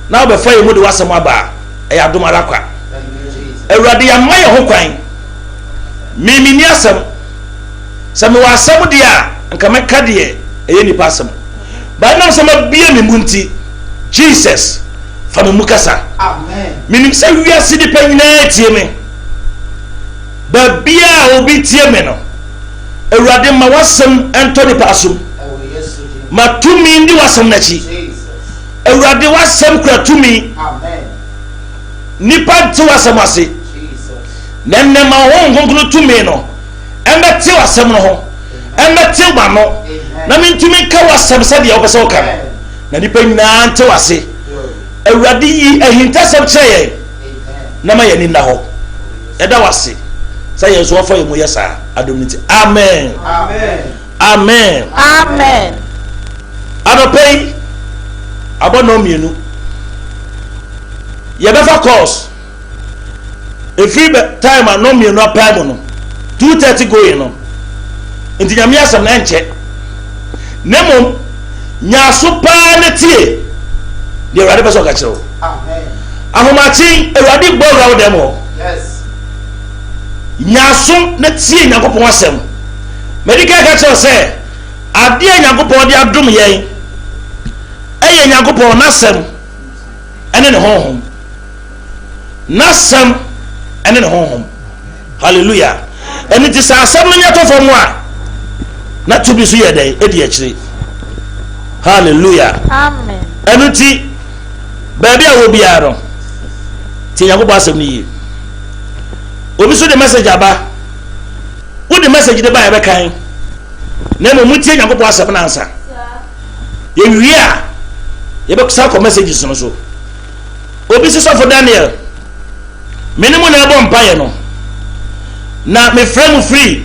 na wo bɛ fa ye mu de wasɛm aba. E ya dom ara kwa. Thank you, Jesus. Awurade ya ma ye ho kwan. Mimi ni asɛm. Sɛ me wa asɛm de a nka mɛka de eye nipa asɛm. Ba na sɛ ma bia me munti. Jesus fa me mu kasa. Amen. Minim sɛ wiase de pa nyina tie me. Ba bia obi tie me no. Awurade ma wasɛm ento nipa asom. Oh, yes, Jesus. Ma tumi ndi wasɛm na chi. Jesus. Awurade wasɛm kura tumi. Amen. Nipa te wasɛm ase. Jesus. Na nne ma ho nkonkoro tumi no. Embe te wasɛm no ho. Embe te ba no. Amen. Na mentumi ka wasɛm sɛ de wopɛ sɛ woka. Amen. Na nipa nyina nte wase. Awurade yi ahintasɛm kyerɛ yɛn. Amen. Na ma yɛ ni na hɔ. Ɛda wase. Sɛ yɛn so wɔfa yɛ mu yɛ saa. Adom nti. Amen. Amen. Amen. Amen. Adɔpɛyi abɔ no mienu. Yɛbɛfa course. Every time a no mienu apɛ mu no. 2:30 going no. Nti nyame asɛm na nkyɛ. Nemo nya so pa na tie. De Awurade bɛ so ka kyerɛw. Amen. Ahomakye Awurade gbɔ wura wo dem hɔ. Yes. Nyaso na tie Nyankopɔn asɛm. Medika ka kyerɛw sɛ ade a Nyankopɔn de adom yɛn. Ɛyɛ Nyankopɔn n'asɛm ɛne ne honhom. N'asɛm ɛne ne honhom. Hallelujah. Ɛne ti sɛ asɛm no nyɛtɔ fam a na to bi so yɛ dɛn edi akyire. Hallelujah. Amen. Ɛno ti baabi a wo biara no ti Nyankopɔn asɛm no yie. Obi so de message aba. Wo de message de ba ya bɛkan. Na mo mutie Nyankopɔn asɛm na ansa. Ye wie a ye bɛ sa kɔ messages no so. Obi so Sofo Daniel. Menimu na ɛbɔ mpaeɛ no. Na me frɛ mu free.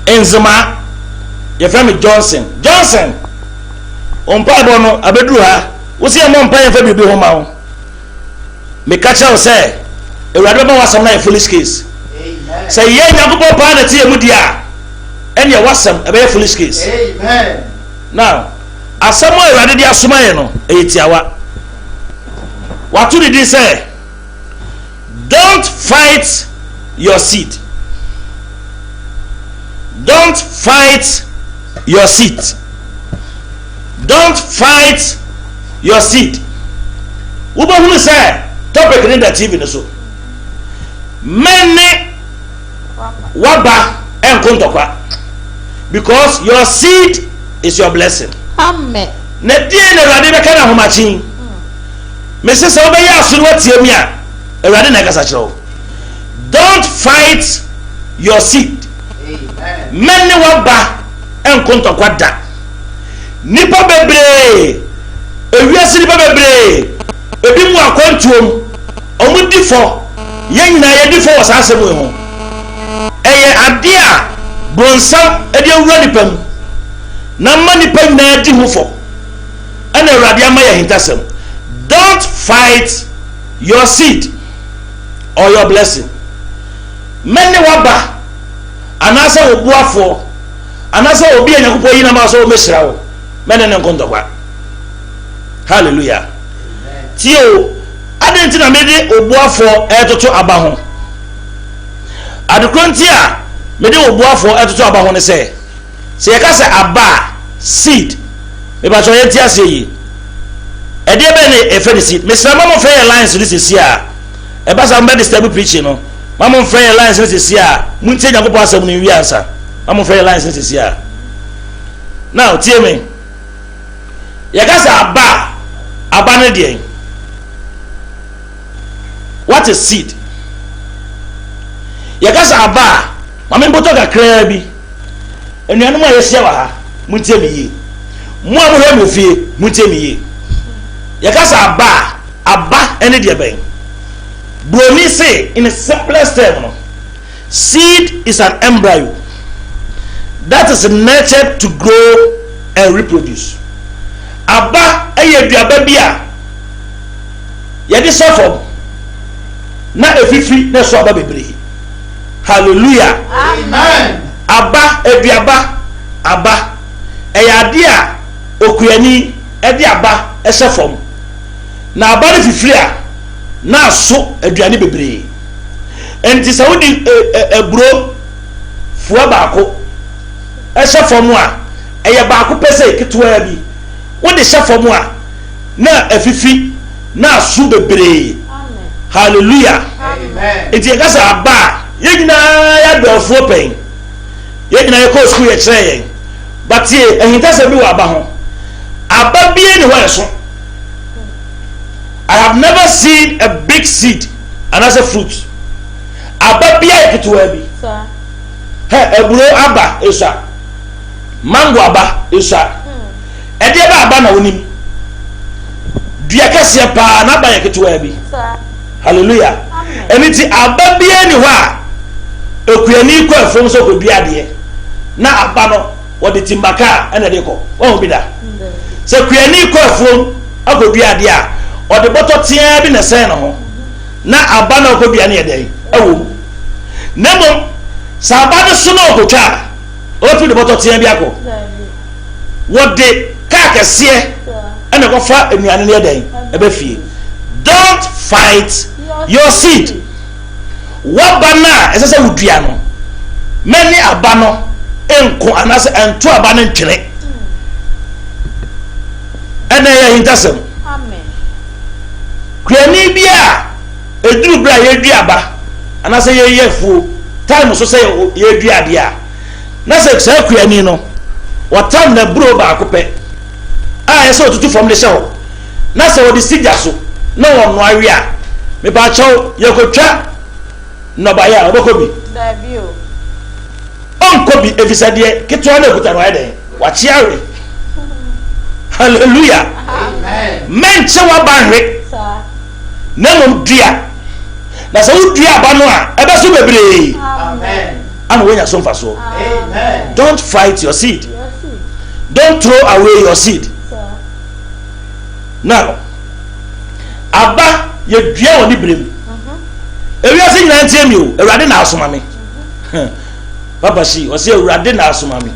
Enzema. Ye frɛ me Johnson. Ompaebɔ no abeduru ha. Wo se mo mpaeɛ fa bibi ho ma wo. Me ka kyerɛw sɛ Awurade ba wasɛm na ye foolish case. Amen. Sɛ ye Nyankopɔn pa na tie mu dia. Ɛne ye wasɛm ɛbɛyɛ foolish case. Amen. Now, asɛm a Awurade de asoma ye no ɛyɛ tiawa. Watu didi say, don't fight your seed. Don't fight your seed. Don't fight your seed. Uba hunu say topic in the TV so. Many waba enkontokwa because your seed is your blessing. Amen. Na die na Awurade bɛka na homachin. Mese se obeya asuru watie mi a Awurade na kasa kyerɛw. Don't fight your seed. Amen. Many waba enkontokwa da nipa bebre ewiase nipa bebre ebi mu akwantuom omudifo yen na yedifo wasasem we ho eye ade a bronsam ede awura nipa mu na ma nipa na di hufo ana awurade ama ya hintasem. Don't fight your seed or your blessing. Many waba anasa obuafo anasa obi anyakupo yi na ma so mesra wo mene ne nkontokwa. Hallelujah. Tio adenti na mede obuafo etoto aba ho adekronti a mede obuafo etoto aba ho ne se yekasa aba seed me ba so yenti ase yi ede be ne efere seed mesra mama fair lines this is here e ba sa mbe stable preaching no mama fair lines this is here muntie nyakopo asem no wi ansa mama fair lines this is here now tie me yekasa aba ne de what is seed? Yakasa aba mama mboto kakra bi enuanu ma yesia wa ha muntie me yi mo amohwe mo fie muntie me yi yakasa aba ene de ben broni say in a simplest term no seed is an embryo that is nurtured to grow and reproduce. Aba eye duaba bia yedi sofo na efifi na so aba bebre. Hallelujah. Amen. Aba eduaba aba eyade a okuyani ede aba esefom na aba ne fifiri a na so aduane bebre. Enti sa wodi eburo fuwa baako esefom a eye baako pese ketwa bi wodi sefom a na efifi na so bebre. Hallelujah. Amen. Enti ekasa aba yegina ya dofo pen yegina ye ko school ye kire yen but ye ehintase bi wa aba ho aba bie ni ho eso. I have never seen a big seed and as a fruit. Aba bia ekituwa bi eburo aba esa mango aba esa ede ba aba na wonim dua kase pa na aba ekituwa bi. Hallelujah. Emiti aba bia ni ho a ekuyani ko afom so ko dua de na aba no wo de timbaka ena de ko wo bi da se kuyani ko afom agodua de a o de boto tia bi na sen no ho na aba na ko dua ne de ewo nemo sa aba no so no ko twa o tu de boto tia bi akọ wo de ka kase ena ko fa enuane ne de ebe fie. Don't fight your seed. What bana esese wudua no many abano enko anase ento abano ntwene ena ya hintasem. Amen. Kwani bia eduru bra ye dua ba anase ye yefu time so say ye dua dia na se sa kwani no watam na bro ba akopɛ a yese otutu fam de hye na se wodi sigya so na wonno awe a me ba chaw yekotwa no ba ya obokobi Dabio. onkobi efisade ketwa na ekuta no ayde wa chiare. Hallelujah. Amen. Menche wa banwe Sir. na mom dua na se wudua ba no a ebe so bebre Amen. ana wenya so mfa so. Amen. Don't fight your seed. Your seed. Don't throw away your seed. Sir. Now aba ye dua woni brem ewiase nyina ntie mi o ewrade na asoma me papa shi o se ewrade na asoma me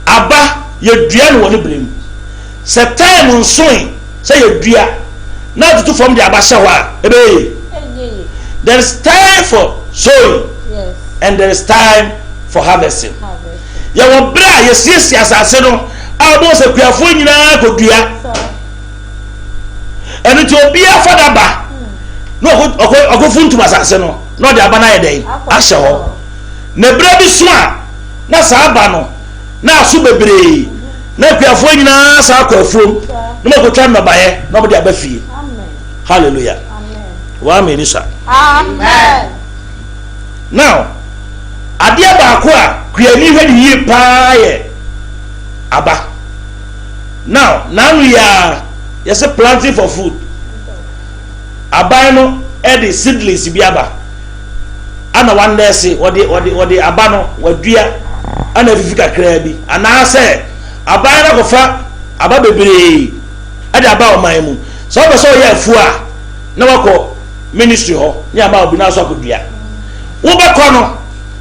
aba ye dua no woni brem se time nsoin se ye dua na tutu from the aba shawa ebe there is time for sowing. Yes. And there is time for harvesting. Harvest. Ya wo bra ye siesie asase no a bo se kuafo nyina ko dua Sir. enu ti obi afada ba no okofuntum asase no no de aba na ye den ahye ho na bra bi so a na sa aba no na aso bebre na kuafo nyina sa kwafuom na mo ko twa no baye na mo de aba fie. Amen. Hallelujah. Amen. Wa me ni sha. Amen. Now adia ba ko a kuani hwɛ ne yie paa yɛ aba. Now we are planting for food. Aba no the seedlings bi aba. Ana one day say ɔde aba no wadua ana fifi kakra bi. Ana sɛ aba no kofa aba bebree ɛde aba ɔman mu. So ɔbɛ sɛ ɔyɛ afu a na wakɔ ministry hɔ ne aba obi na so akɔdua. Wobɛkɔ no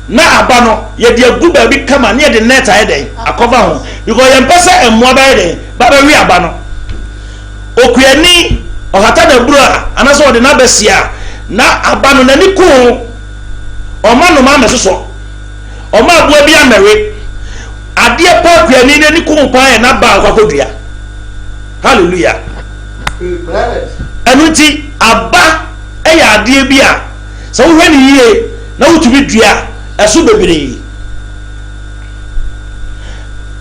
na aba no yɛde agu baabi kama ne yɛde net ayɛ den akɔfa ho because yɛmpɛ sɛ mmoa bɛyɛ den babɛwi aba no. Okuani ɔhata na buru a anasɛ ɔde na bɛsia na aba no n'ani ko ɔma no ma mɛsosɔ ɔma aboa bi amɛwe adeɛ pa okuani n'ani ko pa yɛ na ba akɔkɔdua. Hallelujah. Ɛno nti aba ɛyɛ adeɛ bi a sɛ wohwɛ ne yie na wotumi dua ɛso bebree.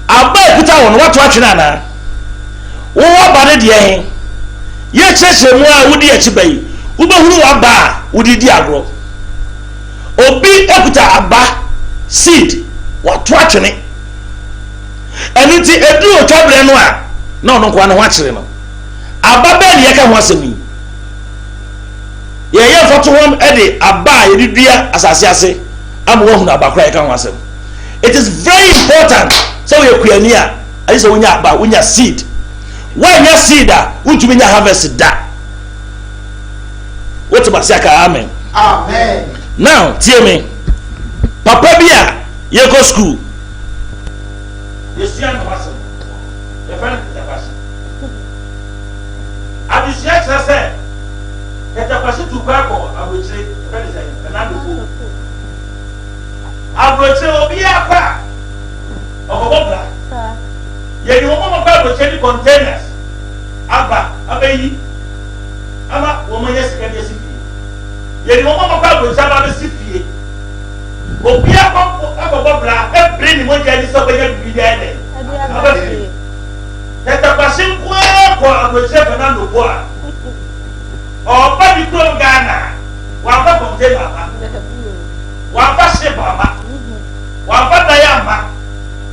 Aba ekuta wɔn no wato atwene ana wowɔ aba ne deɛ he yɛkyerɛkyerɛ mu a wodi akyi bayi wobɛhunu waba a wodi di agorɔ. Obi ekuta aba seed wato atwene ɛno nti edu otwabrɛ no a na ɔno nkoa ne ho akyere no aba bɛɛ ne yɛka ho asɛm yi yɛyɛ mfoto ho ɛde aba a yɛde dua asase ase ama wɔhunu aba kora yɛka ho asɛm. It is very important sɛ woyɛ kuani a ɛyɛ sɛ wonya aba wonya seed. Woanya seed a wontumi nya harvest da. Wote basi aka amen. Amen. Now tie me papa bi a yɛkɔ school yɛsua no wasɛm yɛfɛ no kɛtɛkwase adesua kyerɛ sɛ kɛtɛkwase tu kɔ akɔ aburokyire yɛfɛ no sɛ ɛnado ko aburokyire obi akɔ a ɔkɔbɔ bra yɛde wɔn mɔmɔ kɔ aburokyire ne containers aba abɛyi ama wɔn nyɛ sika bi esi fie yɛde wɔn mɔmɔ kɔ aburokyire aba abɛsi fie obi akɔbɔ bra ɛbiri ne mogya ni sɛ ɔbɛnya bibi deɛ ɛdɛ abɛfie kɛtɛkwase nkoa kɔ aburokyire fernando ko a ɔba bi kurom Ghana wafa container ama wafa ship ama wafa daya ama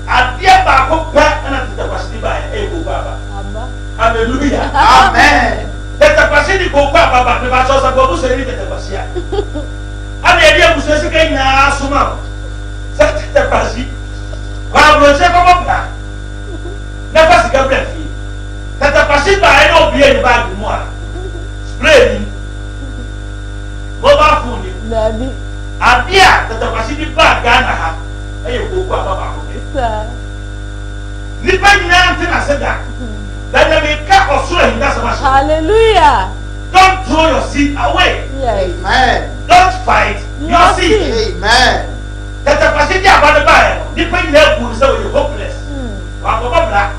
adeɛ baako pɛ ɛna kɛtɛkwase ni ba ɛyɛ koko aba. Hallelujah. Amen. Kɛtɛkwase ni koko aba ba ne ba sɔ sɛ bɔbu sɛ ni kɛtɛkwase a ana yɛde abusuo sika nyinaa soma sɛ kɛtɛkwase kɔ aburokyire kɔbɔ bra na fa sika brɛ fie kɛtɛkwase ba ɛna obie ne baagi mu a spray ni mobile phone ni adeɛ a kɛtɛkwase ni ba Ghana ha ɛyɛ koko aba baako pɛ nipa nyinaa nte na se da meka ɔsoro ahintasɛm ahyɛ. Hallelujah. Don't throw your seed away. Yes. Amen. Don't fight your seed. Amen. Kɛtɛkwase di aba ne ba yɛ no nipa nyinaa bu ne sɛ wɔyɛ hopeless wakɔbɔ bra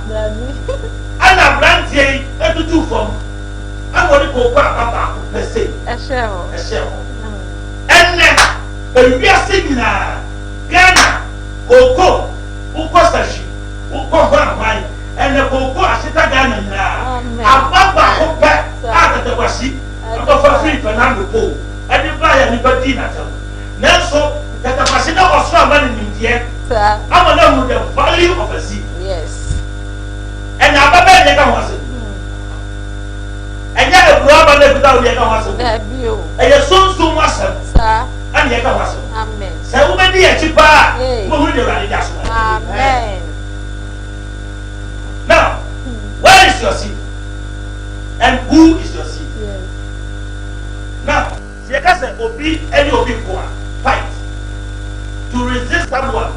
ɛna aberanteɛ yi etutu fam ɛna wɔde koko aba baako pɛ se ɛhyɛ hɔ ɛnɛ ewiase nyinaa Ghana koko wokɔ sashi wokɔ hɔ aban ɛnɛ koko ahyeta Ghana nyinaa aba baako pɛ a kɛtɛkwase akɔfa firi Fernando po ɛde ba yɛ nipa di n'atam nanso kɛtɛkwase na ɔsoro aba ne nimdeɛ ama na hu the value of a seed. Yes. ɛnna aba bɛɛ yɛ ka ho asɛm ɛnyɛ eburo aba na ekuta wo yɛ ka ho asɛm ɛyɛ sonsom asɛm ɛna yɛ ka ho asɛm sɛ wobɛdi akyi paa mo hu de Awurade di aso. Amen. Now, where is your seed? And who is your seed? Yes. Now, you can say obi any obi kwa fight to resist someone,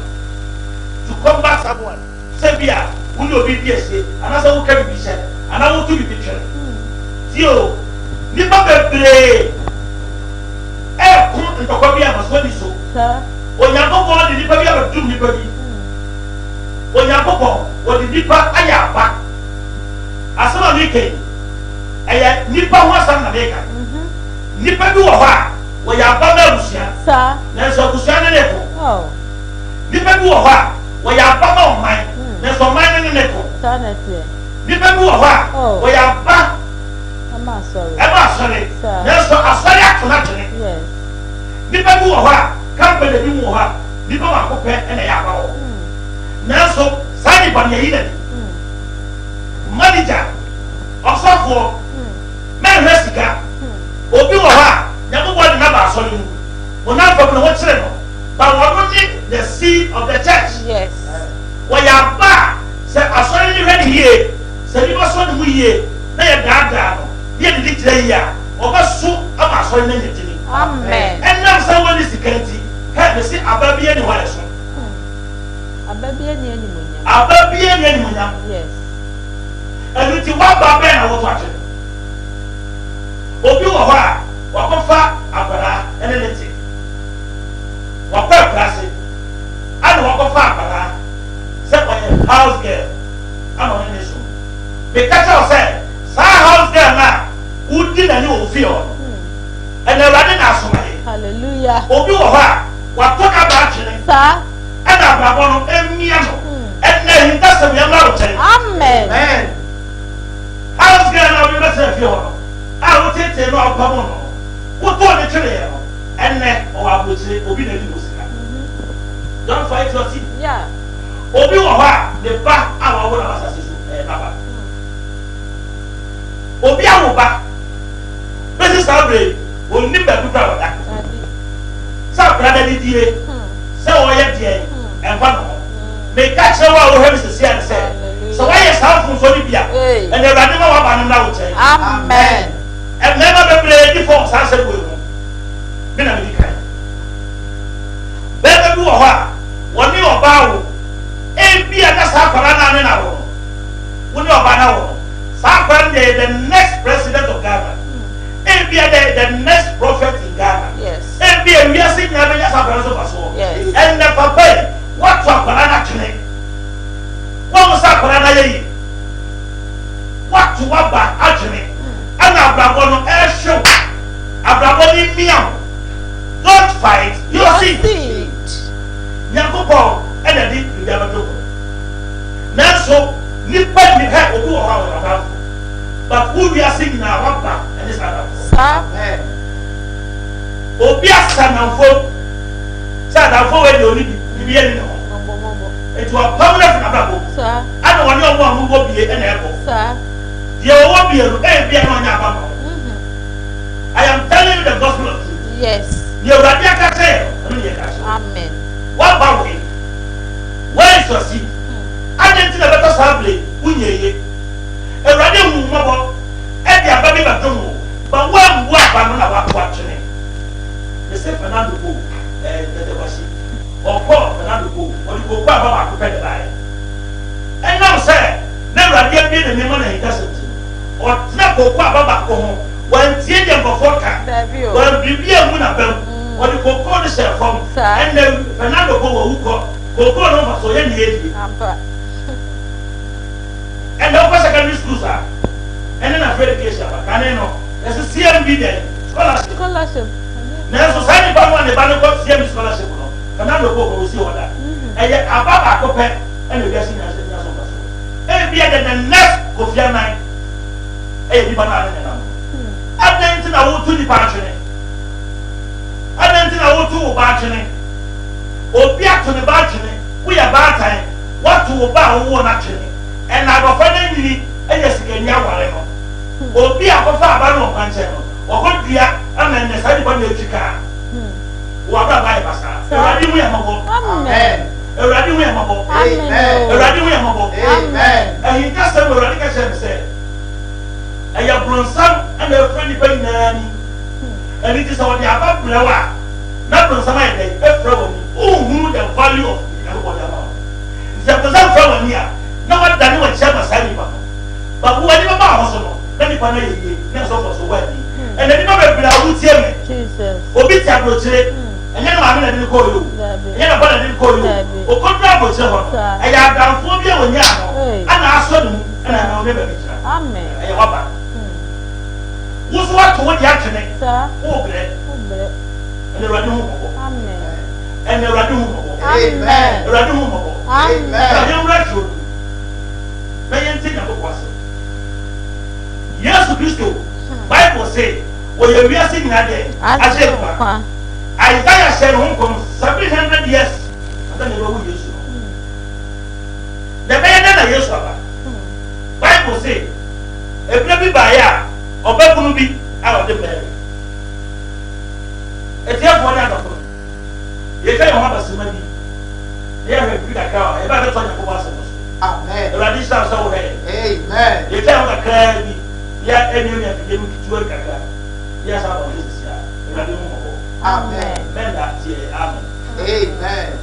to combat someone. Say bia, uni obi BSA, and as I will carry bisha, and I want to be pictured. Tio, nipa bebre, kun ntoko bia masoni so. Onyankopɔn de nipa bia badum nipa bi. Onyankopɔn wɔde nipa ayɛ aba asɛm a meka ɛyɛ nipa ho asɛm na meka nipa bi wɔ hɔ a wɔyɛ aba ma abusua nanso abusua ne ne ko nipa bi wɔ hɔ a wɔyɛ aba ma ɔman nanso ɔman ne ne ko nipa bi wɔ hɔ a wɔyɛ aba ɛma asɔre nanso asɔre ato no atwene nipa bi wɔ hɔ a kampani bi mu wɔ hɔ a nipa wa ko pɛ ɛna yɛ aba hɔ nanso saa nipa ne yi na ni manager ɔsɔfoɔ mɛhwɛ sika obi wɔ hɔ a nyamubɔ de naba asɔre mu wɔn afɔm na wɔkyerɛ no but wɔn ne the seed of the church Yes. wɔyɛ aba sɛ asɔre ne hwɛ ne yie sɛ nipa sɔ ne mu yie na yɛ daadaa no yɛ didi kyerɛ yie a ɔbɛso ama asɔre ne nyɛ dini Amen. ɛnam sɛ wɔn ne sika nti hɛ bɛ si aba bi yɛ ne hɔ ɛso Ababia ni animunya. aba bi yɛ ne animuonyam Yes. ɛnu ti waba bɛn na wɔtɔ akyerɛ obi wɔ hɔ a wakɔfa akwadaa ɛne ne ti wakɔ akurase ɛna wakɔfa akwadaa sɛ ɔyɛ house girl ɛna ɔne ne so bɛka kyerɛw sɛ saa house girl na wodi n'ani wɔ fie hɔ ɛna awurade na asoma yɛ Hallelujah. obi wɔ hɔ a watɔ kaba atwene Sir. ɛna abrabɔ no emia no ɛna ehintasɛm yɛ mma no kyɛn Amen. house girl na obi bɛtena fie hɔ no a wotete no ɔpam no wotɔ ne twere yɛ no ɛnɛ ɔwɔ aburokyire obi na ɛdi wɔ sika don't fight your team Yeah. obi wɔ hɔ a ne ba a wɔwɔ na wasase so ɛyɛ naba obi awo ba bɛsi saa bere onni baabi kura wɔda Daddy. sɛ akora da ne die sɛ wɔyɛ deɛ ɛmfa ne ho meka kyerɛ wo a wohwɛ me sesia ne sɛ sɛ woayɛ saa mfomso no bi a Hey. ɛne awurade ma woaba no mmra wo nkyɛn Amen. mmarima bebree di fɔm saa sɛ wei mu me na medi kan bɛrima bi wɔ hɔ a wɔne ɔbaa wo ebia na saa akwara no ane na wo no wo ne ɔbaa na wo no saa akwara no deɛ the next president of Ghana ebia the next prophet in Ghana Yes. ebia wiase nyinaa bɛnya saa akwara no so fa soɔ Yes. ɛnnɛ papa yi woato akwara no atwene wɔn sa akwara no ayɛ yi woato waba atwene ɛna abrabɔ no ɛhyew abrabɔ no mmia ho don't fight your seed nyankopɔn ɛna de biribi abɛto hɔ nanso nipa ni hɛ obi wɔ hɔ a wɔyɛ ɔbɛnfo but wo wiase nyinaa waba ɛne saa adamfo Sir. obi asa namfo sɛ adamfo wɔ de oni bibi yɛ ne ne ho Mobo. etu ɔpam na funa abrabɔ Sir. ɛna wɔne ɔmo a ɔmo wɔ bie ɛna ɛkɔ Sir. deɛ ɔwɔ bie no ɛyɛ bie na ɔnyɛ aba ma wo I am telling you the gospel of truth Yes. deɛ awurade aka kyerɛ ɛno ne yɛ ka kyerɛ Amen. waba wei where is your seed adi nti na bɛtɔ saa bere wunye yie awurade hu mmɔbɔ ɛde aba bi bɛtɔ mu ba wɔambu aba no na wakɔ atwene ɛsɛ Fernando Bo dɛdɛ wahye ɔkɔ Fernando Bo ɔde koko aba baako pɛ de baeɛ ɛnam sɛ na awurade abie ne nneɛma na ɛhinta sɛm ti ɔtena koko aba baako ho wɔntie deɛ nkɔfoɔ ka Dabi o. wɔbiribi emu na bɛm ɔde koko no hyɛ fam Saa. ɛnna Fernando Bo wɔ wukɔ koko no fa so ɔyɛ ne yɛ die Ampa. ɛnna wokɔ secondary school saa ɛne na frɛ education aba kane no ɛsɛ CMB dɛ scholarship Scholarship. nanso saa nipa no a ne ba no kɔ CMB scholarship no Fernando Bo kɔ osi wɔ da ɛyɛ aba baako pɛ ɛna ewiase nyinaa nya so mfaso ebia de the next Kofi Annan ɛyɛ nipa no a ne nenam adan nti na wotu nipa atwene adan nti na wotu wo ba atwene obi ato ne ba atwene woyɛ baatan watu wo ba a wowɔ no atwene ɛna abɔfra no anyini ɛyɛ sikani aware no obi akɔfa aba no ɔkwankyɛn no ɔkɔ dua ama nnɛ saa nipa no atwi kaa wɔabra ba yɛ basaa awurade hu yɛ mmɔbɔ Amen. awurade hu yɛ mmɔbɔ Amen. awurade hu yɛ mmɔbɔ Amen. ahintasɛm awurade ka kyerɛ me sɛ ɛyɛ borɔnsam ɛna ɛfrɛ nipa nyinaa ni ɛno nti sɛ wɔde aba brɛ wo a na borɔnsam ayɛ dɛn ɛfrɛ wɔ ni wohunu the value of nyankopɔn de ama wo nti sɛ borɔnsam frɛ wɔ ni a na wadane wɔkyɛ ma saa nipa no ba wo ani bɛba hɔ so no na nipa no yɛ yie na ɛsɔfo so wɔ ani ɛna nipa bebree a wotie me Jesus. obi te aburokyire ɛnyɛ na maame na de ne kɔɔ yi o ɛnyɛ na ba na de ne kɔɔ yi o okɔdura aburokyire hɔ no ɛyɛ adamfoɔ bi a wɔnyɛ ano ɛna asɔ ne mu ɛna ɛna ɔne baabi gyina Amen. ɛyɛ waba woso wato wo de atwene Sir. wo brɛ Obre. ɛna awurade hu mmɔbɔ Amen. ɛna awurade hu mmɔbɔ Amen. awurade hu mmɔbɔ Amen. ɛna yɛwura turo na yɛnti nyankopɔn ase yesu kristo bible say wɔyɛ wiase nyinaa deɛ agye nkwa Isaiah hyɛ ne ho nkɔm 700 years then you will use you. The man that I use Bible say, a baby by ya, or Bible be out of the bed. A dear one out of them. You can't have a simony. You have a big account, a better time for us. Amen. The radical so amen. You can't have a cry. Yeah, any of them to work. Yes, I want this year. Amen. Men that year, amen. Amen.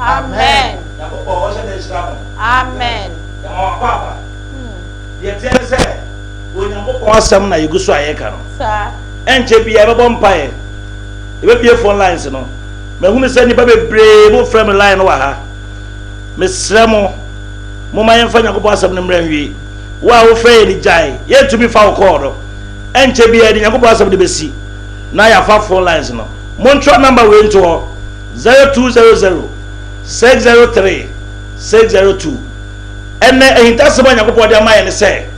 Amen. Amen. Yet, say, when you go some, you go so I can. Sir. And JP, I have a bumpire. It will be a phone lines, you know. But who is any brave from a line over her? Miss Ramo, Mama and Fanya go pass some number. Wow, fairly jay, yet to be found called. And JP, I didn't go pass of the BC. Now you have 4 lines, you know. Montreal number went to 0200 603 602. And then that's the one you put your mind and say,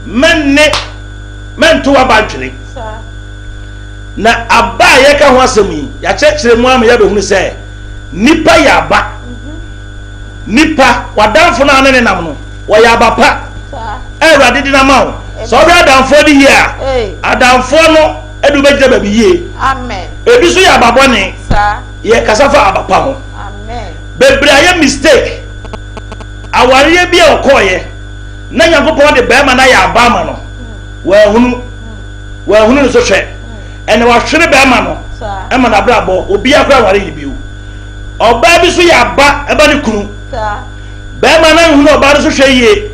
men to a battery. Na aba ye ka ho asemi ya chechire mu am ya be hunu say nipa ya ba nipa wadamfo na ne nam no wo ya ba pa Ewurade di na ma wo so bra adamfo di here adamfo no edu be jira ba bi ye amen ebi so ya babone sir ye kasafa abapa ho amen bebre aye mistake aware bi e okoye na Nyankopon de be ma na ya ba ma no wa hunu no so hwe ene wa hwere be ma no e ma na brabo obi akwa ware yibiu oba bi so ya ba e ba ne kunu be ma na hunu oba so hwe yie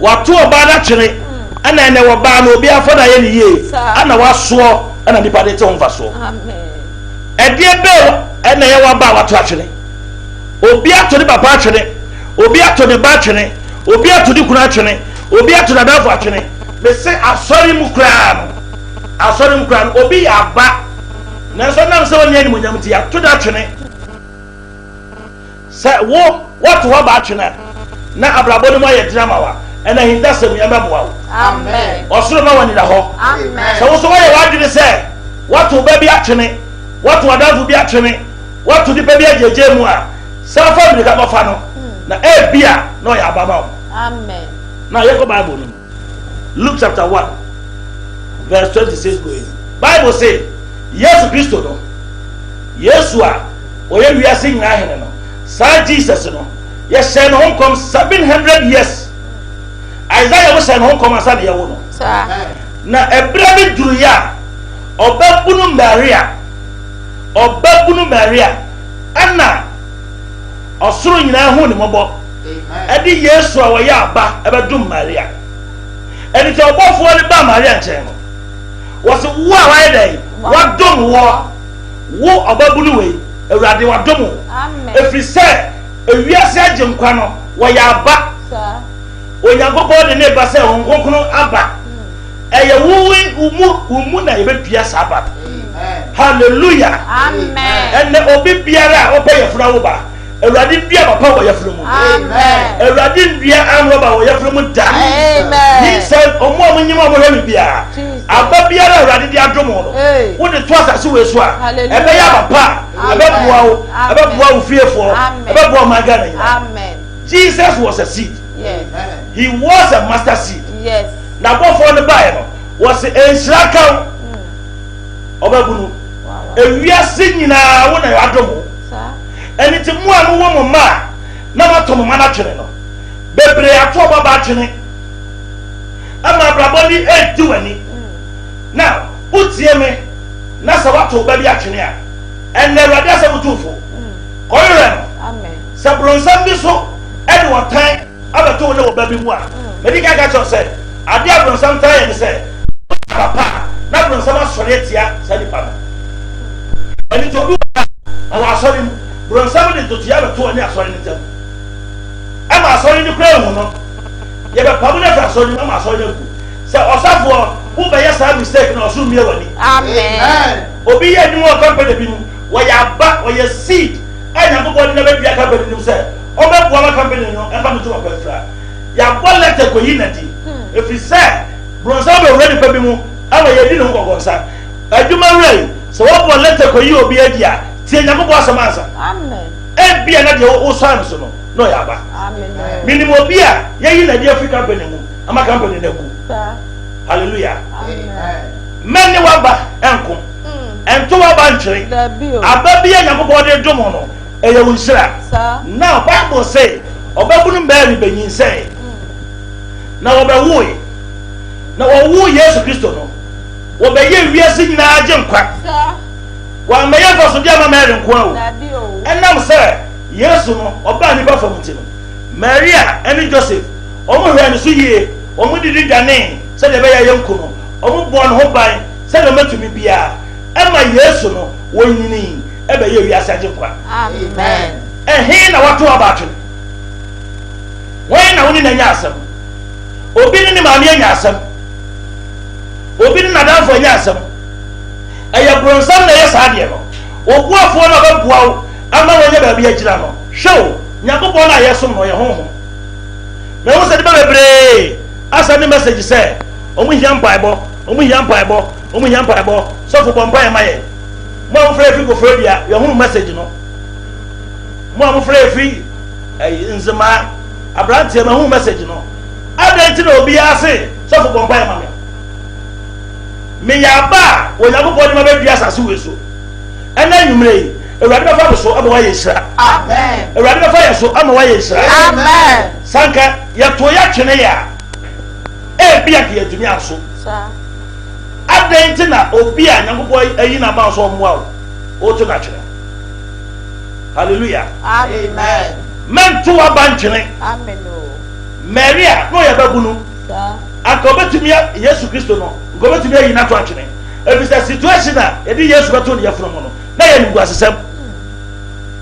wato oba da kyere ana ene wo ba na obi afoda ye ne yie ana waso ana nipa de te honfa so amen e de be ene ye wa ba wato akyere obi ato ne papa akyere obi ato ne ba akyere obi ato ne kunu akyere obi ato na dafo akyere me se asori mu kra no asori mu kra no obi ya ba na so nam se woni ani munyam ti ya to da twene se wo what wo ba twene na abrabo ne mo ye drama wa ena hinda se mu ya mebo wa amen osoro ma woni da ho amen se wo so wo ye wadwene se what wo ba bi atwene what wo dafo bi atwene what wo dipa bi ajeje mu a se fa mi ka bofa no na e bia no ya ba ma amen na ye ko Bible no Luke chapter 1 verse 26 going. Bible say, Yes Christo no. Yesua oye wiase nyina hene no. Sa Jesus no. Yes send home come 700 years. Isaiah was send home come asa de yawo no. Na ebra bi duru ya obabunu Maria ana osoro nyina hu ne mobo. Edi Yesu a wo ya aba ebedum Maria. Eni te obofo ni ba Maria nchen no. Was wo awai dai wadom wo obabunu we Ewurade wadom amen efri se ewiase agenkwa no wo ya aba sir Onyankopon de ne ba se honkonkno aba eye wo na yebedua sabat amen hallelujah amen enne obi biara opa yefra wo ba Ewurade bia papa wo yefra mu amen Ewurade bia anroba wo yefra mu da amen he said omo amnyima mo hwe bia aba biara Ewurade di adom no wo de to asase we so a ebe ya papa ebe bua wo fiefo ebe bua magana amen Jesus was a seed yes he was a master seed yes na bofo ne bae no was enshiraka obagunu ewiase nyina wo na yadomo eniti mu a mo wo mo ma na matom ma na twere no bebre ato baba twene ama brabodi edi wani now utie me na sabato ba bi atwene a enne Awurade asabutufo koyere no amen sabronsam bi so edi wotan abato ne wo ba bi mu a medika ga cho say ade abronsam tan ye ne say papa na bronsam asore etia sadi papa eni to bi wa asore bronsam de to tia bato ne asore ne tam ama asore ni kura hu no ye be pabu na asore ni ama asore na ku se osafo wo be yesa mistake na osu mie wani amen obi ye ni wo company bi nu wo ya ba wo ye seed anya go body na be bia company ni se o be bo ma company no e fa no to wa fra ya bo letter ko yi na di if you say bronsam be ready pa bi mu ama ye di no ko gonsa aduma rei so wo bo letter ko yi obi adia tie nya go bo asamansa amen e bia na de wo san so no ya ba amen minimum obi a ye yi na di Africa company mu ama company na ku hallelujah amen many waba enko ento waba ntwere ababia nyakobo de domo no eye wunshira now Bible say obabunu Mary benyin say na obawuye na owu Yesu Kristo no obaye wiase nyina age nkwa wa meye faso dia ma Mary nkwa o enam say Yesu no oba ni ba famuti no Maria eni Joseph omo hwe ne so yie omo didi dane se de be ya yenko no omo bo no ho ban se de matumi bia ema Yesu no wonyini e be ye wiase age nkwa amen he na wato abatwe wen na woni na nya asem obi ni maami anya asem obi ni nadanfo anya asem eye bronsam na ye saade no obuafo na ba buawo ama wonye ba bia gira no show nyakobo na yeso no ye honhom me wo se de ba bebre asa ni message say omu hiam paibo Sofo bomba e maye mo am free fi go free bia ye hunu message no mo am free fi nzema abrantie ma hunu message no adenti na obi ase Sofo bomba e mame me ya ba wo nyakobo ni ma be dua asase weso ena nwumre Awurade ba fa so ama wa yesira amen Awurade ba fa yeso ama wa yesira amen sanka ya to ya twene ya e bia ke adumi aso sa adenti na obi a nyakobo ayi na ba so mwa o to na twene hallelujah amen men to wa ban twene amen o Maria no ya babunu sa akobetumi Yesu Kristo no ngobetumi ayi na to atwene ebisa situation na edi Yesu beto ne yafro mo no na ye nugu asesem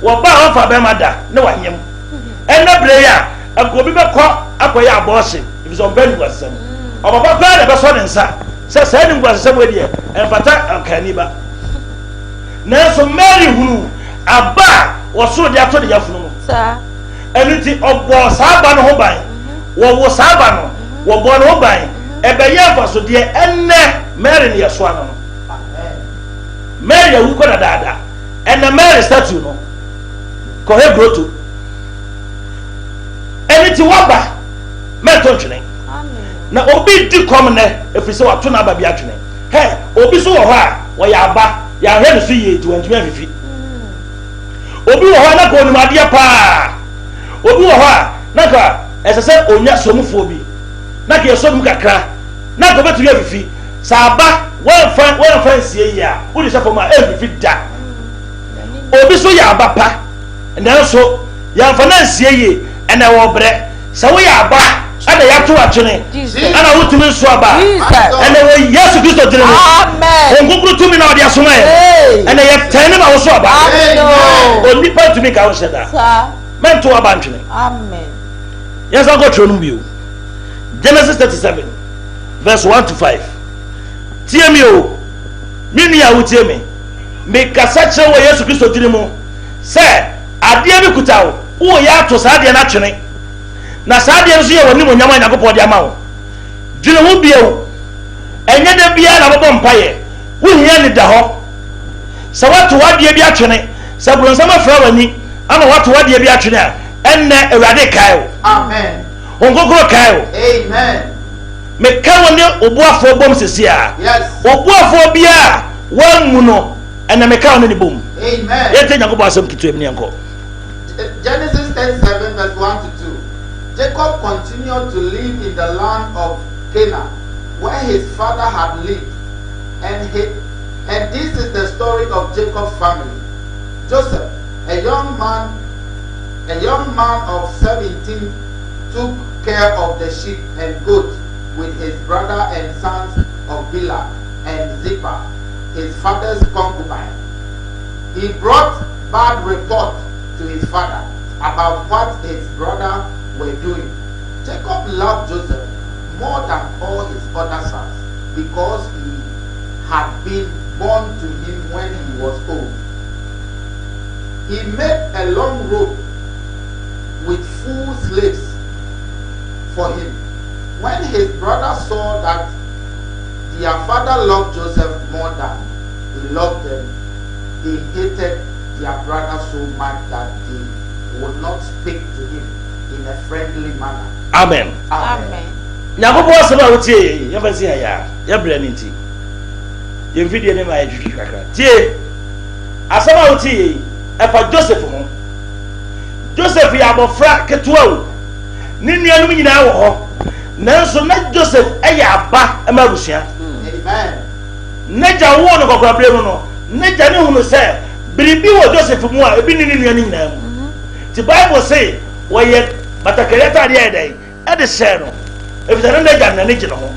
wo ba ho fa be mada ne wanyem ena breya akobi be ko akoye abortion ebisa on be nugu asesem obaba pa de be so ne nsa se nugu asesem we de enfata akaniba na so Mary hunu aba wo so de ato de yafro mo sa eniti obo saba no ho ban wo saba no wo bo no ho ban ebe ye fa so de enne Mary ne yeso ano Mary ya wuko na dada and the Mary statue no ko he broto eniti waba meto twene na obi di kom ne efise wato na aba bia twene he obi so wo ho a wo ya aba ya hwe no so ye ti wantumi afifi obi wo ho na ko onum ade pa obi wo ho a na ka esese onya somufo bi na ka yesodum kakra na ko betumi afifi saba wen fancy ya udi sha foma every da obi so ya abapa na so ya fancy ye ena wo bre sa wo ya aba ana ya to atwene ana wotumi so aba ena wo Yesu Kristo dire amen onguguru tumi na odi asoma ye ena ye tane ma wo so aba amen oni pa tumi ka wo sheda sa men to aba ntwene amen yes I go through no bio Genesis 37 verse 1 to 5 tie mi o mini ya wutie mi me kasa kire wo Yesu Kristo diri mu se ade bi kutawo wo ya to sa ade na twene na sa ade nso ye woni mo nyama nya gopo de ama wo diri hu biewo enye de bia na bobo mpaye wo hia ni da ho sa watu wade bi atwene sa bronsam afra wani ama watu wade bi atwene a enne Awurade kai wo amen ongogoro kai wo amen me ka woni obuafo bom sesia yes obuafo bia one muno and a mecca on the boom. Amen. Yet then you go some to him. Genesis 10:7 verse 1 to 2. Jacob continued to live in the land of Canaan, where his father had lived, and this is the story of Jacob's family. Joseph, a young man of 17, took care of the sheep and goats with his brother and sons of Bilhah and Zilpah, his father's concubine. He brought bad report to his father about what his brother were doing. Jacob loved Joseph more than all his other sons because he had been born to him when he was old. He made a long rope with full slaves for him. When his brothers saw that their father loved Joseph more than he loved them, they hated their brother so much that they would not speak to him in a friendly manner. Amen. Amen. Nyabobo asaba wotie ya fasi ya ya bra nti ye video ne ma yetwi kakra tie asaba wotie efa Joseph ho Joseph ya abofra ketua o ne nuanum nyina wo ho nanso na Joseph eya aba emabusia. Amen. Naja wo no kokora bre mu no naja ne hunu se biribi wo Joseph mu a ebi ne nuanu nyina mu ti Bible say wo ye batakareta de edai e de share no efisane naja na ne gine ho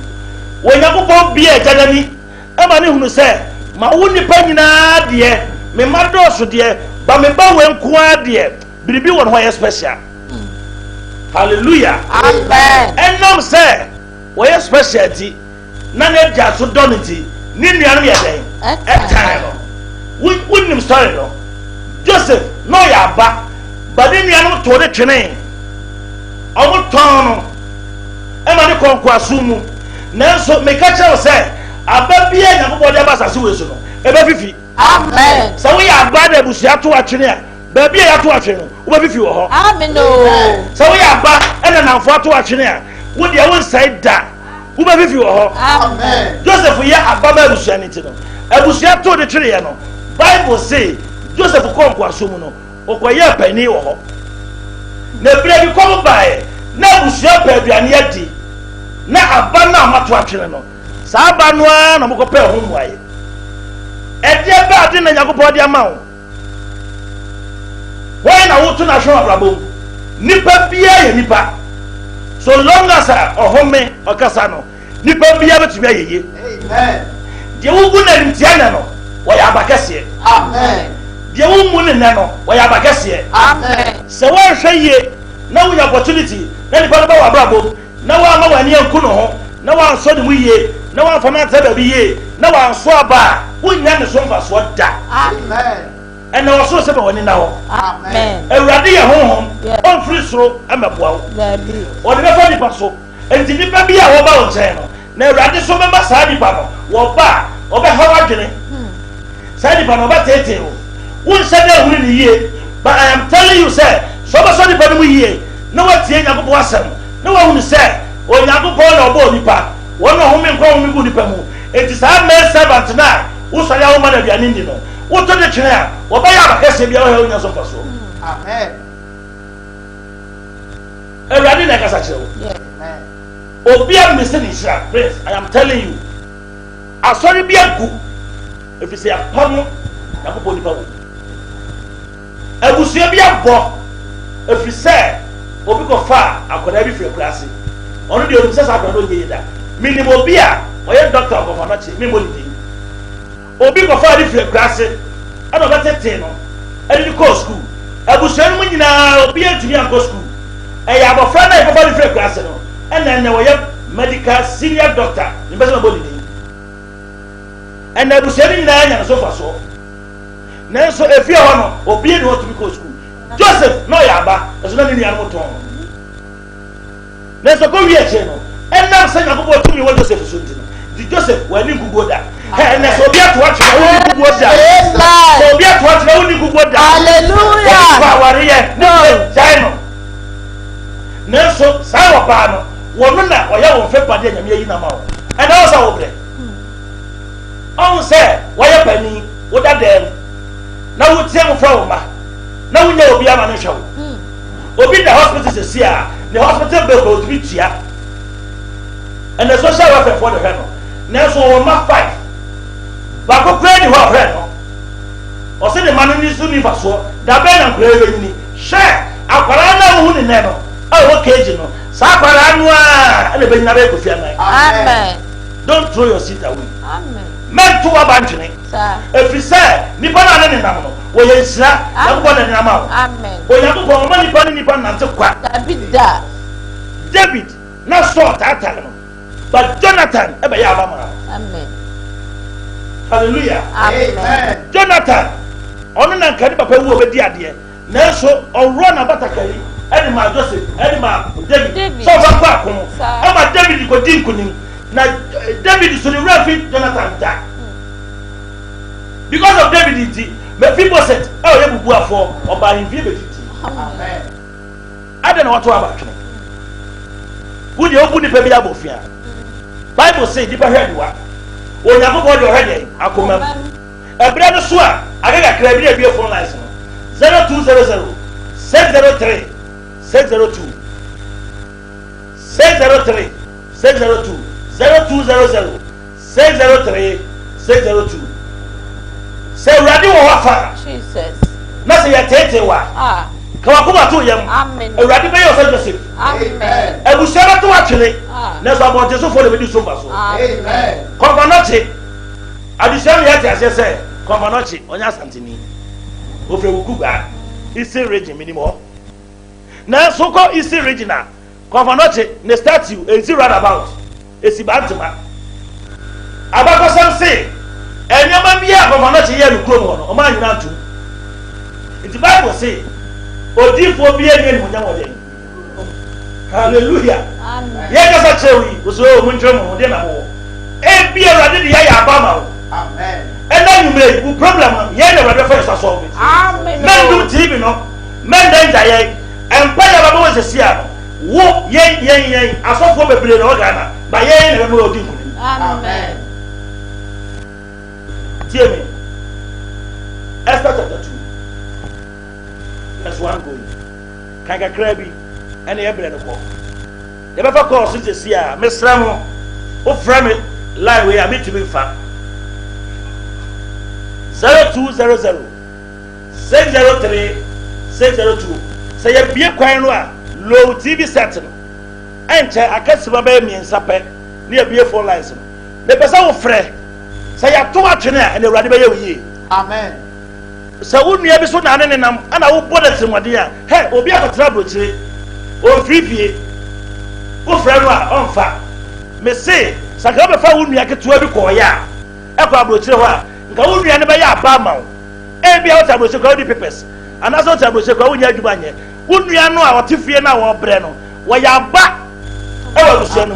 wo Yakobon bia jadani e ma ne hunu se ma wo nipa nyina de me madoso de ba me ba we nko ade biribi wo no ho special. Hallelujah. Amen. Enam say wo special ti na na ja so donity ni nuanu ye den etare no wunnim story no Joseph no ya ba ni nuanu to de twene omo ton no e ma de konko asumu nanso me ka che say aba bia Yakobon de abasa se we so no e ba fifi. Amen. So we are bad at Busia to a trainer. Baby, I to a trainer. What if you are? Amen. So we are bad and an for to a trainer. What the one side that? Who if you are? Amen. Joseph, we are Baba Busianity. A Busia to the trainer. Bible say Joseph Conqua Sumuno or Quaya Penny or Nebra you come by. Now Busia Pebian Yeti. Now a banana matwatchino. Sabanwa, no go pay home way. And dear bad in the Yakobon amount. When I want to national rabo, Nipa Bia Nipa. So long as I or home or Casano, Nipa Bia to be a Amen. The woman in Tiano, why Abacassi. Amen. The woman in Nano, why Abacassi. Amen. So why say ye? Now we opportunity, then the Papa Brabo, now I'm near Kuno, now I'm sorry we ye, now I'm for not to be ye, now I'm swaba. We none of us what that. Amen. And I was so simple when now. Amen. A radia home, on free throw, I'm a bow. Or the funny passo, and the Nipa be our bow channel. Now, rather so much Sadi Pano, or bar, or by Hawajane. Sadi Pano, but Tete. One Sunday in the year, but I am telling you, sir, so much Sadi Pano year. No one saying Yakubuasan, no one will say, or Yakubon or Bonipa, one home and call me Budipamu. It is our man servant tonight, who say our mother be an Indian. What to the chair? What by our case be our own Sofa? Amen. A rally like a satchel. Amen. Oh, be a missing Prince. I am telling you. I sorry be a good. If you say a pano, Yakobon Pano. I will see a be a book. If you say, or because far, I could have be free classy. Only the officers are going to do that. Minimum beer, or a doctor of Manachi, Mimolity. Obi ko fa different class and over 10 no and you go school abusuan mu nyina obi antumi an go school e ya abofra na e fa different class no and then we have medical senior doctor in person body ni and abusuan nyina anya so fa so na so e fi ho no obi e want to go school Joseph no ya ba so na ni an mo ton na so go wi e che no and now say Yakobon to me what Joseph so ntino di Joseph wa ni gugu da and so be at watch na gugu da so be at watch na gugu da hallelujah wa wariye no jaino na so sai wa ba no wono na oya won fe pade nyame yi na ma wo and also wo bre on say wɔyɛ panin woda dɛm na wotie mo fra wo ma na wonya obi ama no hwɛ wo obi da hospital sesi a the hospital bill go to be tia and the social welfare for the hell na so wo ma 5 ba ko kura ni ho hwɛ no o se the man ni su ni fa so da be na kura yɛ ni hwɛ akwara na wo hu ni ne no a wo keji no sa akwara no a na be nyina be kofi anan Amen. don't throw your seat away Amen. men to abantwene every say nipa na ne nam no wo yɛ nsira na ko na nam awo Amen. o ya ko ma nipa ni nipa na nte kwa David na Saul tata no but Jonathan e be ya abama. Amen. Hallelujah. Amen. Jonathan ono na nkari papa wu obedi ade na so owro na batakari eni ma Joseph eni ma David so fa kwa kono e ma David ko din kunim na David so ni refi Jonathan da because of David it me people said e o ye bubu afo oba himfie betiti. Amen. Ade na wato abatwe wudi obu ni pe bi abofia Bible say di ba hwediwa onyakobo de hwede akomam ebra no so a agaga kra bi na bi phone lines no 0200 603 602 603 602 0200 603 602 say ready wo wafa Jesus na say ya tete wa ka wa kuma to yam Amen. ready be yourself Joseph. Amen. Ebusara to atwene na so abonte so for the be so fa so. Amen. Konfanoche adisem ya ti ase say konfanoche onya santini ofre wukuba isi region minimo na so ko isi regional konfanoche ne statue ezi roundabout esi bantima abako samse enyama bia konfanoche ye nukrom ho no o ma nyina ntu it Bible say odifo bi enye ni munya wode. Hallelujah. Amen. Ye ka sa chewi so mu ntwem ho de na ho e bia rade de ya abama ho. Amen. And then you make a problem. Yeah, the other first solve it. Amen. Men do TV, no. Men then die. And pay a baby was a seer. Wo, yay. I saw for the brain organ. But yay, never more do. Amen. Tell me. Esther chapter 2. That's one going. Kanga crabby. And the bread of walk. The Baba calls it a seer. Miss Ramo. Oh, from it. Lie where I meet to be fat. 0200 603 602 say you be kwan no a low TV set no enche akasiba ba mi nsape na you be phone lines no me pesa wo frɛ say ya to atwene a na awurade ba ye oyi. Amen. Say wo nua bi so na ne nam ana wo bɔ da timode a he obi akɔtra brochire o free wo frɛ no a ɔmfa me say saka be fa wo nua ketewa bi kɔ ya akɔ abrochire hɔ a nka wo nua ne ba ya aba ma wo e bia wo tabroche kwa wo di papers anaso tabroche kwa wo nya adwuma nye wo nua no a wote na wo bre no wo ya ba e wo busia no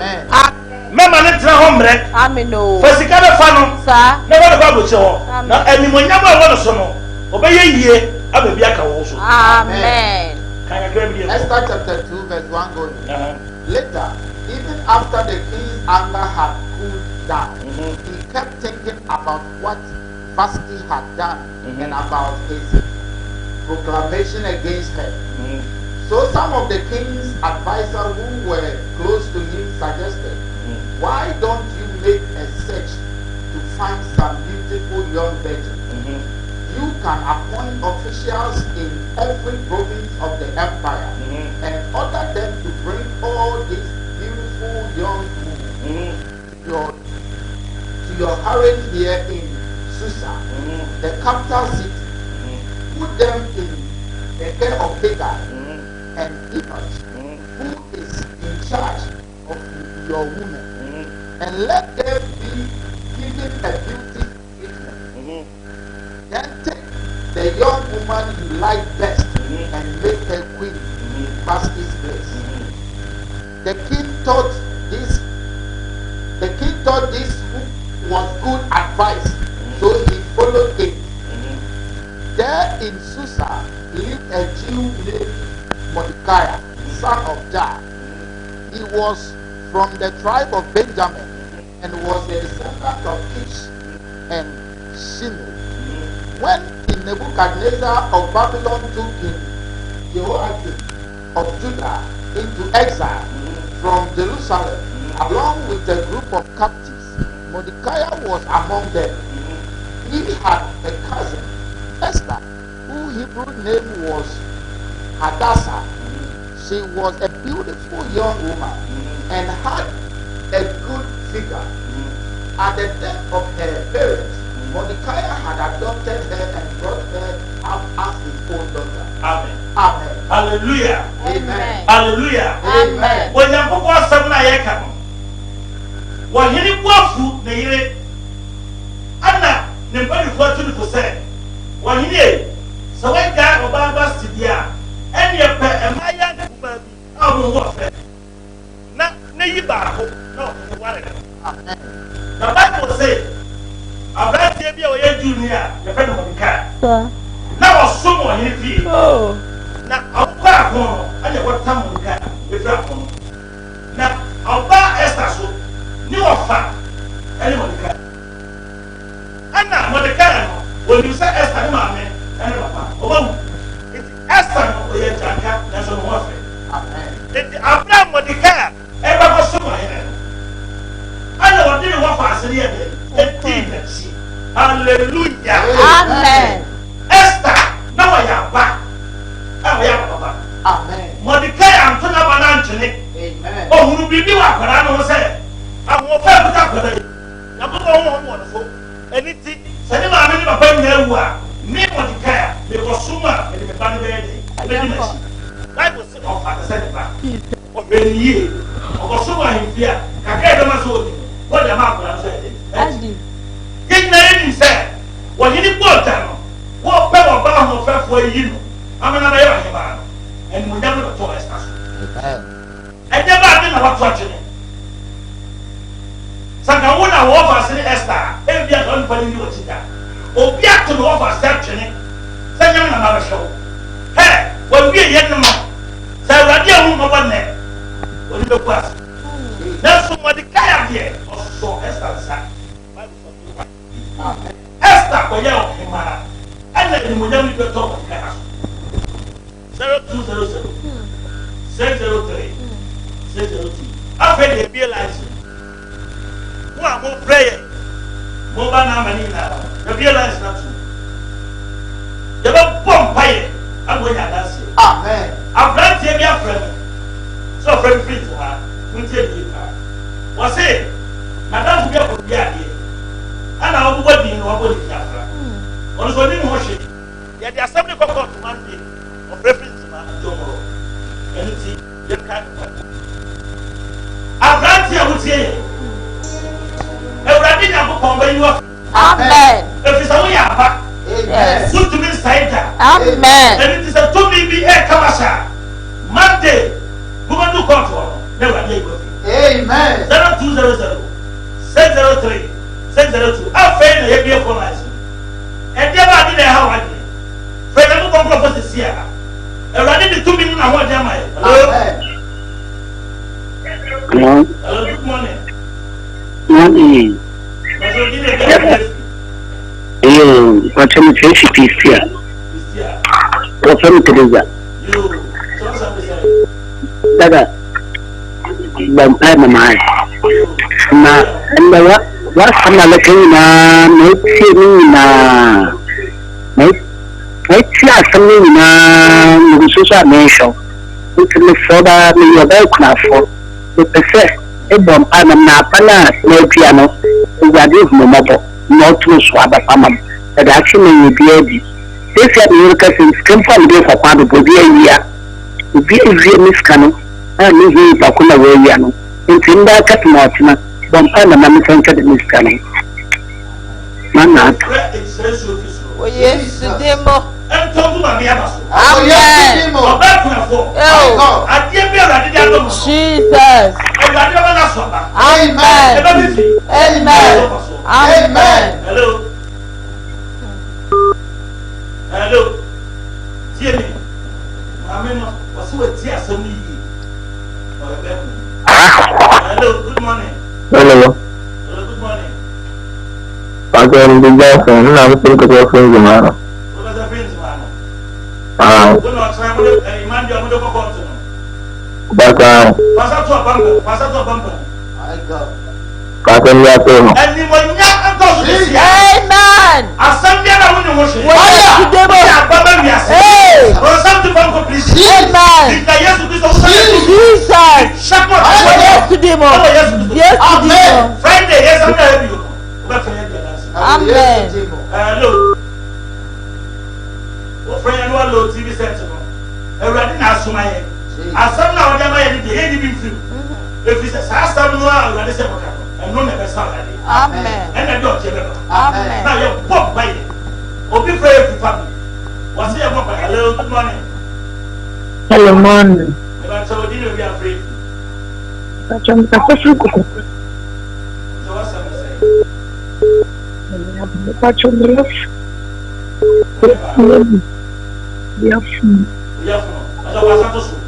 mema ne tena ho mre ameno fasika be fa no sa na wo ba broche ho na animonyam a wo no so no obeye yie ababi aka wo so. Amen. Esther chapter 2 verse 1 going. Later, even after the king's anger had cooled down, he kept thinking about what Vashti had done and about his proclamation against her. So some of the king's advisors who were close to him suggested, why don't you make a search to find some beautiful young virgin? You can appoint officials in every province of the empire and order them to bring all these beautiful young women to your harem here in Susa, the capital city. Put them in the care of Hagar and Enoch, who is in charge of your women, and let them be given a beauty treatment. Then take the young woman you like best and make her queen in Vashti's place. The king thought this was good advice, so he followed it. There in Susa lived a Jew named Mordecai, son of Jah. He was from the tribe of Benjamin and was a descendant of Kish and when King Nebuchadnezzar of Babylon took King Jehoiakim of Judah into exile from Jerusalem, along with a group of captives, Mordecai was among them. He had a cousin, Esther, whose Hebrew name was Hadassah. She was a beautiful young woman and had a good figure. At the death of her parents, Mordecai had adopted her and brought her up as his own daughter. Amen. Amen. Hallelujah. Amen. Hallelujah. Amen. When you go to some na come, when you go to the year, Anna, the body for 20%. When you so when God Obama Sidia, and your pet and my young baby, I will walk it. Not Nayiba, no, Amen. the Bible says, I brought you a junior, the friend of the car. Now, someone in the field. Now, I'll buy home, and you what time on the car with that home. Now, I'll buy Esther so, new of fat, anyone the car. And now, what the car, when you say Esther, man, and oh, it's Esther, or your jacket, that's a warfare. Amen. It's Abraham, what the car, ever was someone here. I know what didn't want for us here, and hallelujah. Amen. Esther, now I am back. I am Papa. Amen. Mordecai and Tona Bananchini. Amen. Oh, who will be what I don't say. I will pay with that for it. I will go on wonderful. Anything, send him a minute of pain there who are. Me Mordecai, because Suma and the family. Bible says, oh, Father, send it back. Of many years. Of Suma in fear. I can't do what the mouth was saying. King Nain said, when he put down, what pebble bound of fair for you? I'm another man, and we never told us. I never been about watching it. Sakawuna offers in Esther, every other one you was there. Or be up to the offer section. Send them another show. Hey, when we are yet no more. Say, Radia room over there. What is the question? That's what the guy here. So Esther said, Esther, for you, man. And let him never be talking to us. 0207 603 602. I've heard the license. One more prayer. Mobile number now. The realize not true. The bomb fire. I'm going to dance it. Amen. I've learned to be a friend. So, friend, free to her. We tell you, was it? Madame, we are here. And I'll be in our body. On the same motion, yet the assembly comes to Monday of reference to tomorrow. And you see, you can't. I've learned here with you. Everybody have come by you. Amen. If it's a way up, Yes. good to be inside. Amen. And it is a 2BB air Kamasha. Monday, woman do control. Never be able to. Amen. 0200 603 602. I'll fail the heavy license. And never did a how I did. Friend, I'm going to propose this year. And I need the 2 million. I want them. Hello. Hello. Good morning. Morning. What's on the face piece here? What's on the Teresa? Dada, I'm my and what's on the looking something social nation. It's the soda, me about for the percent. A bomb, I'm not no piano. I give no mother, not to swab a farmer. That actually will be able. They said Americans come from there for part of the year. Be a Miss Cano, and me, Bakuna Wayano. It's in that cat Martina, Bompana, Mammy Sanka, Miss Cano. Mana. Oh, yes, the demo. I'm talking about the other. Amen. Oh, I didn't know. Jesus. Amen. Amen. Amen. Hello. Hello. Jimmy. I was so tears on me. Hello. Good morning. Hello. Hello. Good morning. Again, the girlfriend. I'm not thinking of friends, man. But asam na wode amaye de ye ni bi mfiri efi se sa asam no a wade se boka eno na be sa wade amen ena de o je be amen na ye pop baye obi fa efi pa wase ye pop hello good morning hello morning eba so di no bi afre acham ka so ko so wasa me say acham love ya fu aso wasa to so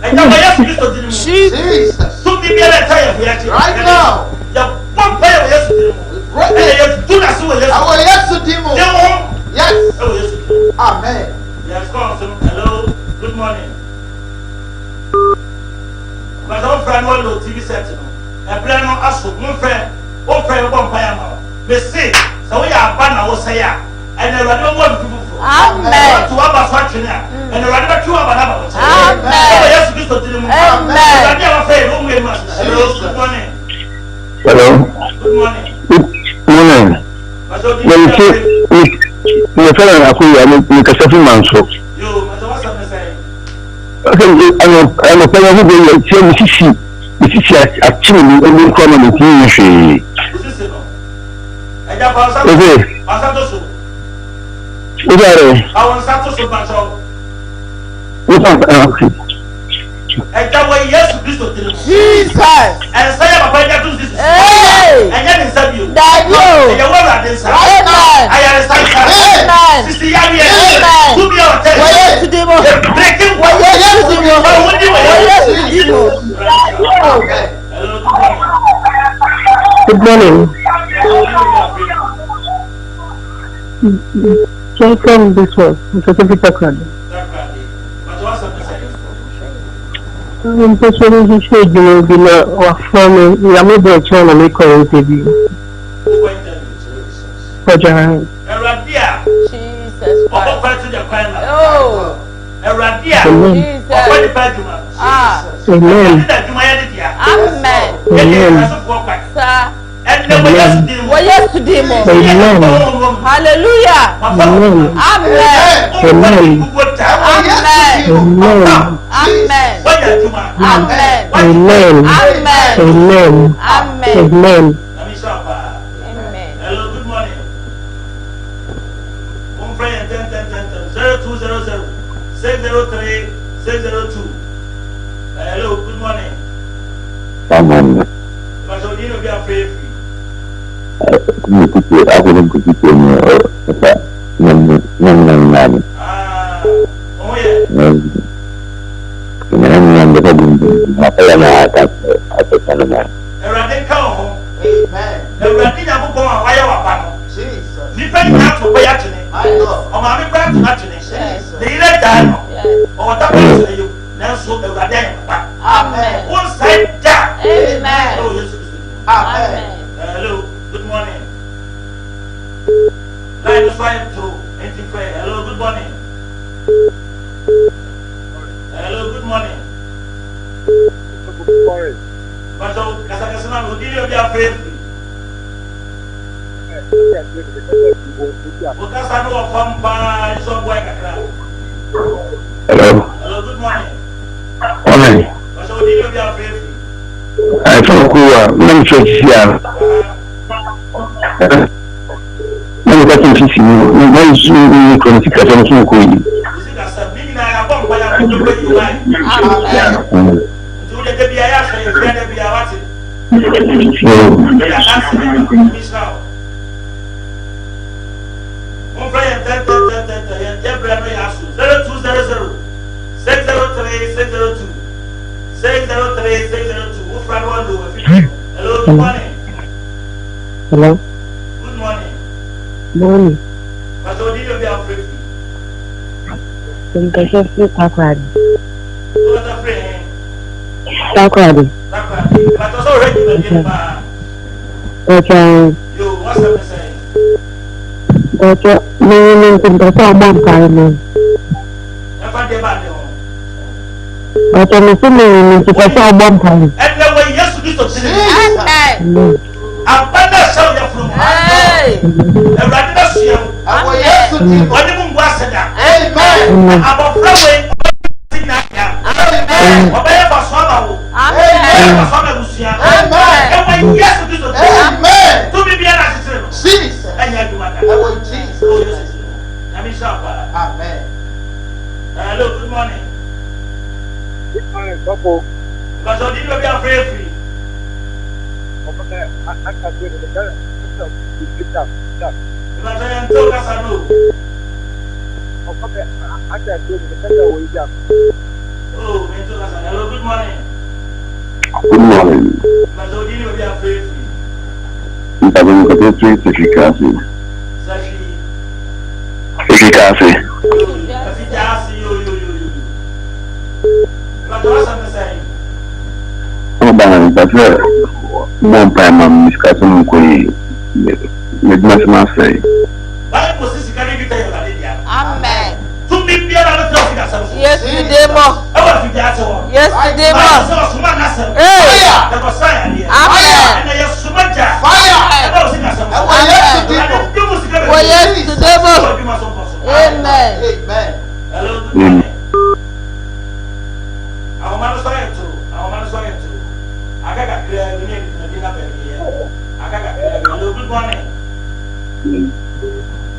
ẹja wọ Yesu Kristo di ni mu Jesus. so bi bi ẹlẹ ta yẹ fún yà ti Right now. yà pọ mpa yẹ wọ Yesu di ni mu ẹ yẹ tu na si wọ Yesu Our yes to demo. di mu Yes. ẹ wọ Yesu di mu. Amen. Yes, call him. Hello, good morning. But our friend will do TV set. A plan on us, one friend, one friend, one payama. They say, so we are banner, will say, and I don't want to do. Amen. To have us watching her, and I rather two of another. Amen. Yes, Mr. Amen. I never fail, only much. Hello, good morning. hello Good morning. morning But so when you feel like you can suffer man so you, but what's up, say? I'm a player who will tell me this actually only common in the This is it. I got Pastor. What are they? I want Santos to match up. What are Ẹja wọ Yesu Kristo tiri mu. Jesus. Ẹnsa yẹ papa ẹja tún sísun. Ẹnyẹ ní nsa bi o. Dàbí o. Ẹyẹ wọ Ẹwurade nsa. Amen. Ayaresa nsa. Amen. Sisi yari ẹ. Amen. Túbi ẹ ọtẹ. Wọ Yesu di mu. Bírèkì wọ Wọ Yesu di mu. Wọ́n di wọ Wọ Yesu. Yesu di mu. Hello, good morning. Can come this way? It's a bit awkward. I'm just wondering if you said you will be from me. I'm not going to make an interview. For Jahan. Jesus Oh. Amen. Amen. Amen. Amen. Sir. Wọ Yesu di mu. Amen. Hallelujah. Amen. Amen. Amen. Amen. Amen. Amen. Amen. Amen. Amen. Amen. Amen. Amen. Hello, good morning. One friend 0200 603 602. Hello, good morning. Amen. But you need to be afraid. I wouldn't put it in Oh, yeah. Ẹwurade nka wọ ho. Ẹwurade nyà bọ a wáyé wà pa no. Nípa nyina tó bẹ yà tuni. Ọmọ àmì kura tó nà tuni. Ní ilé dà nọ. Ọwọ́ dà bọ̀ ẹsẹ̀ yìí. Nanso ẹwurade yẹ pa. Wọ́n sá dà. Hello, Yesu Kristo. Hello, good morning. Line is fine through. Hello, good morning. Hello, good morning. Pastor, kasa na mo dili obi afraid. O kasa no fam pa so boy kakra. Hello. Hello, good morning. Morning. Pastor, dili obi afraid. I thought you were church here. I'm going to see you. I'm going to see you. Isi kasa mimi na ya bomba ya kutoka Dubai. Amen. Tude de bia ya fe de bia wati. Ya kasi misao. Mon frère ya brano ya su 0200 603 602 603 602. Mon frère wa do. Hello, good morning. Hello. Good Morning. But so did you be afraid? Some person feel backward. Who was afraid? Backward. But also ready to get back. Okay. You, what's the saying? Okay. No, some person bomb time. Never get back there. Okay, no, some person bomb time. And then when yes, you do something. Amen. I'm better show you from Hey. the radicals here. I will yes to do. What do you want to say? Amen. I'm a friend. Amen. Obey for swallow. Amen. For swallow, Lucia. Amen. And when yes, you do something. Amen. To be an assistant. Jesus. And you do what I will Jesus. Oh, yes. I mean, Shabba. Amen. Hello, good morning. Good morning, Sofo. But so did you be afraid free? I can't do it. Stop. But I am told us I know. I can't do it. Oh, me told us. Hello, good morning. Good morning. But so did you be afraid free? Está bien, que tú tienes eficacia. Sashi. Eficacia. Kasi jasi yo. But what's I'm saying? Oh, bana, café. Bom pai, mam, escassa não conhece. Mas não sei. Why was this carrying you to your Lydia? Amen. To me, be another topic as well. Yesterday more. I want to get one. Yesterday I more. saw someone as a Hey. that was fire here. Amen. And I have so much fire. Fire. I was in a summer. I will yes to do. Oh, yesterday more. Amen. Amen. Hello, good morning. Our man is fire too. I got clear. We need to be up here. I got clear. Hello, good morning.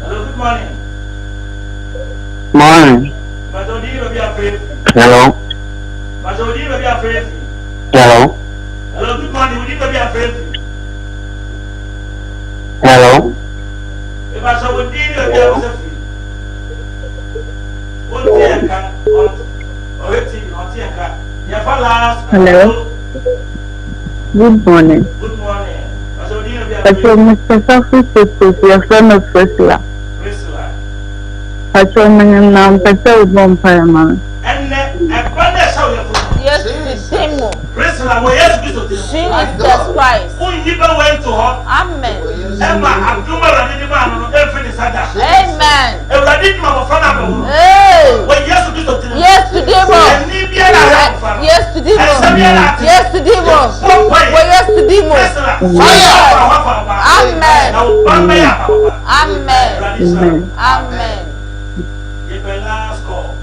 Hello, good morning. Morning. But don't you be afraid? Hello. But don't you be afraid? Hello. Hello, good morning. Would you be afraid? Hello. If I saw what did you be afraid? What did Hello. Good morning. Good morning. But so did you be But you're afraid? Mr. Sofo is your friend of Priscilla. Priscilla. But you're my name, Peter Bomb Paramount. And I found that show your food. Yesterday more. Priscilla, where yes, Mr. Jesus Christ. Who never went to her? Amen. Emma, I'm doing what I did about every Sunday. Amen. And I did my friend. Hey. When yes, Mr. Yesterday more. Yesterday more. Yesterday more. Well, yesterday more. Amen. Amen. Amen. Give a last call.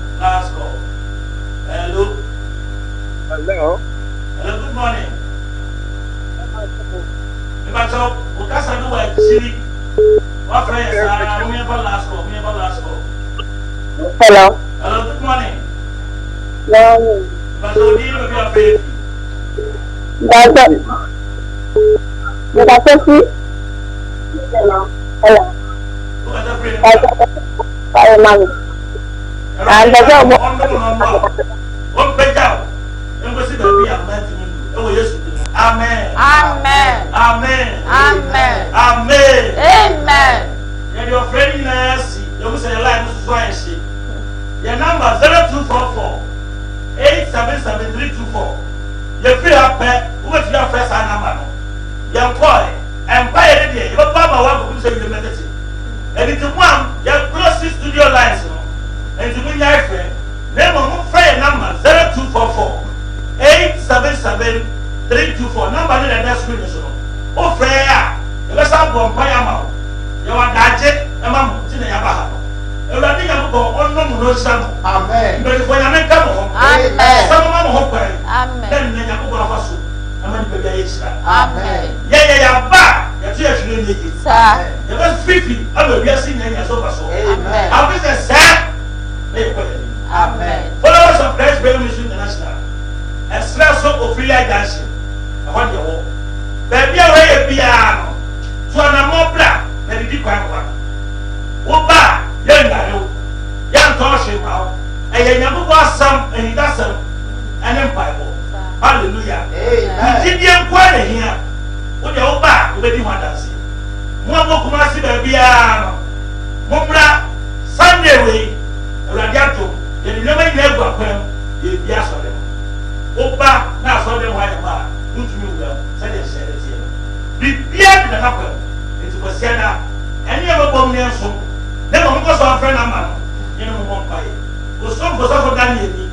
Hello. Hello. Hello, good morning. But so, what can I do with Siri? What friends are we ever last call? Hello. Hello, good morning. Morning. But so, do you be afraid? Hello. Who is afraid? And the job. Amen. Amen. Amen. Amen. Amen. Amen. And your friend in us, you say a line is why she. Your number 0244 877 You feel up who is your first number? Young boy, and buy a day. Your papa will say you medicine. And it's one, your close studio lines. And to win your friend, name of friend number 0244 877 number in the next screen. Oh, Freya, you let's have one payama. You are gadget, and Mamma, Tina Yabaha. And I think I'm going on no some. Amen. But if when I come home, some of my hope, Amen. then you go off us. I'm going to be Israel. Amen. Yeah, back. You're too need it. Sir. You must 50. I will be a senior as over so. Amen. I'll be the sad. Amen. Followers of Christ Bible Mission International. And stress of Ophelia dancing. I want your walk. Baby, away a piano. So I'm more black than the deep one. Oba, young caution now. And you never was some, and he does some, and then Bible. Hallelujah. Amen. Indian choir here. What your Oba, who made you want to see. More Kumasi, baby, Daniel,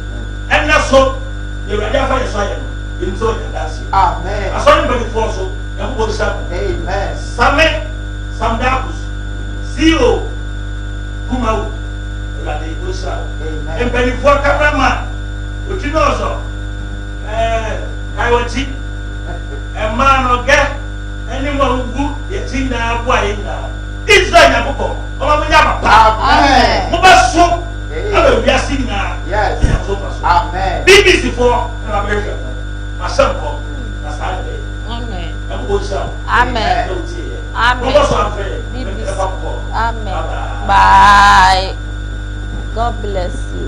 and that's so you're ready for your soil. In so that's it. Amen. I saw him before, so I'm going to say, Amen. Some Dakus, CEO, Puma, Radi Usa, and before cameraman, which you know so. I will see a man or get anyone who gets in now. Why now? It's like a book. Oh, my God. Mubasu. We are seeing now. Yes. Amen. BBC for America. My son called. That's how they. Amen. Amen. Amen. Amen. Bye. God bless you.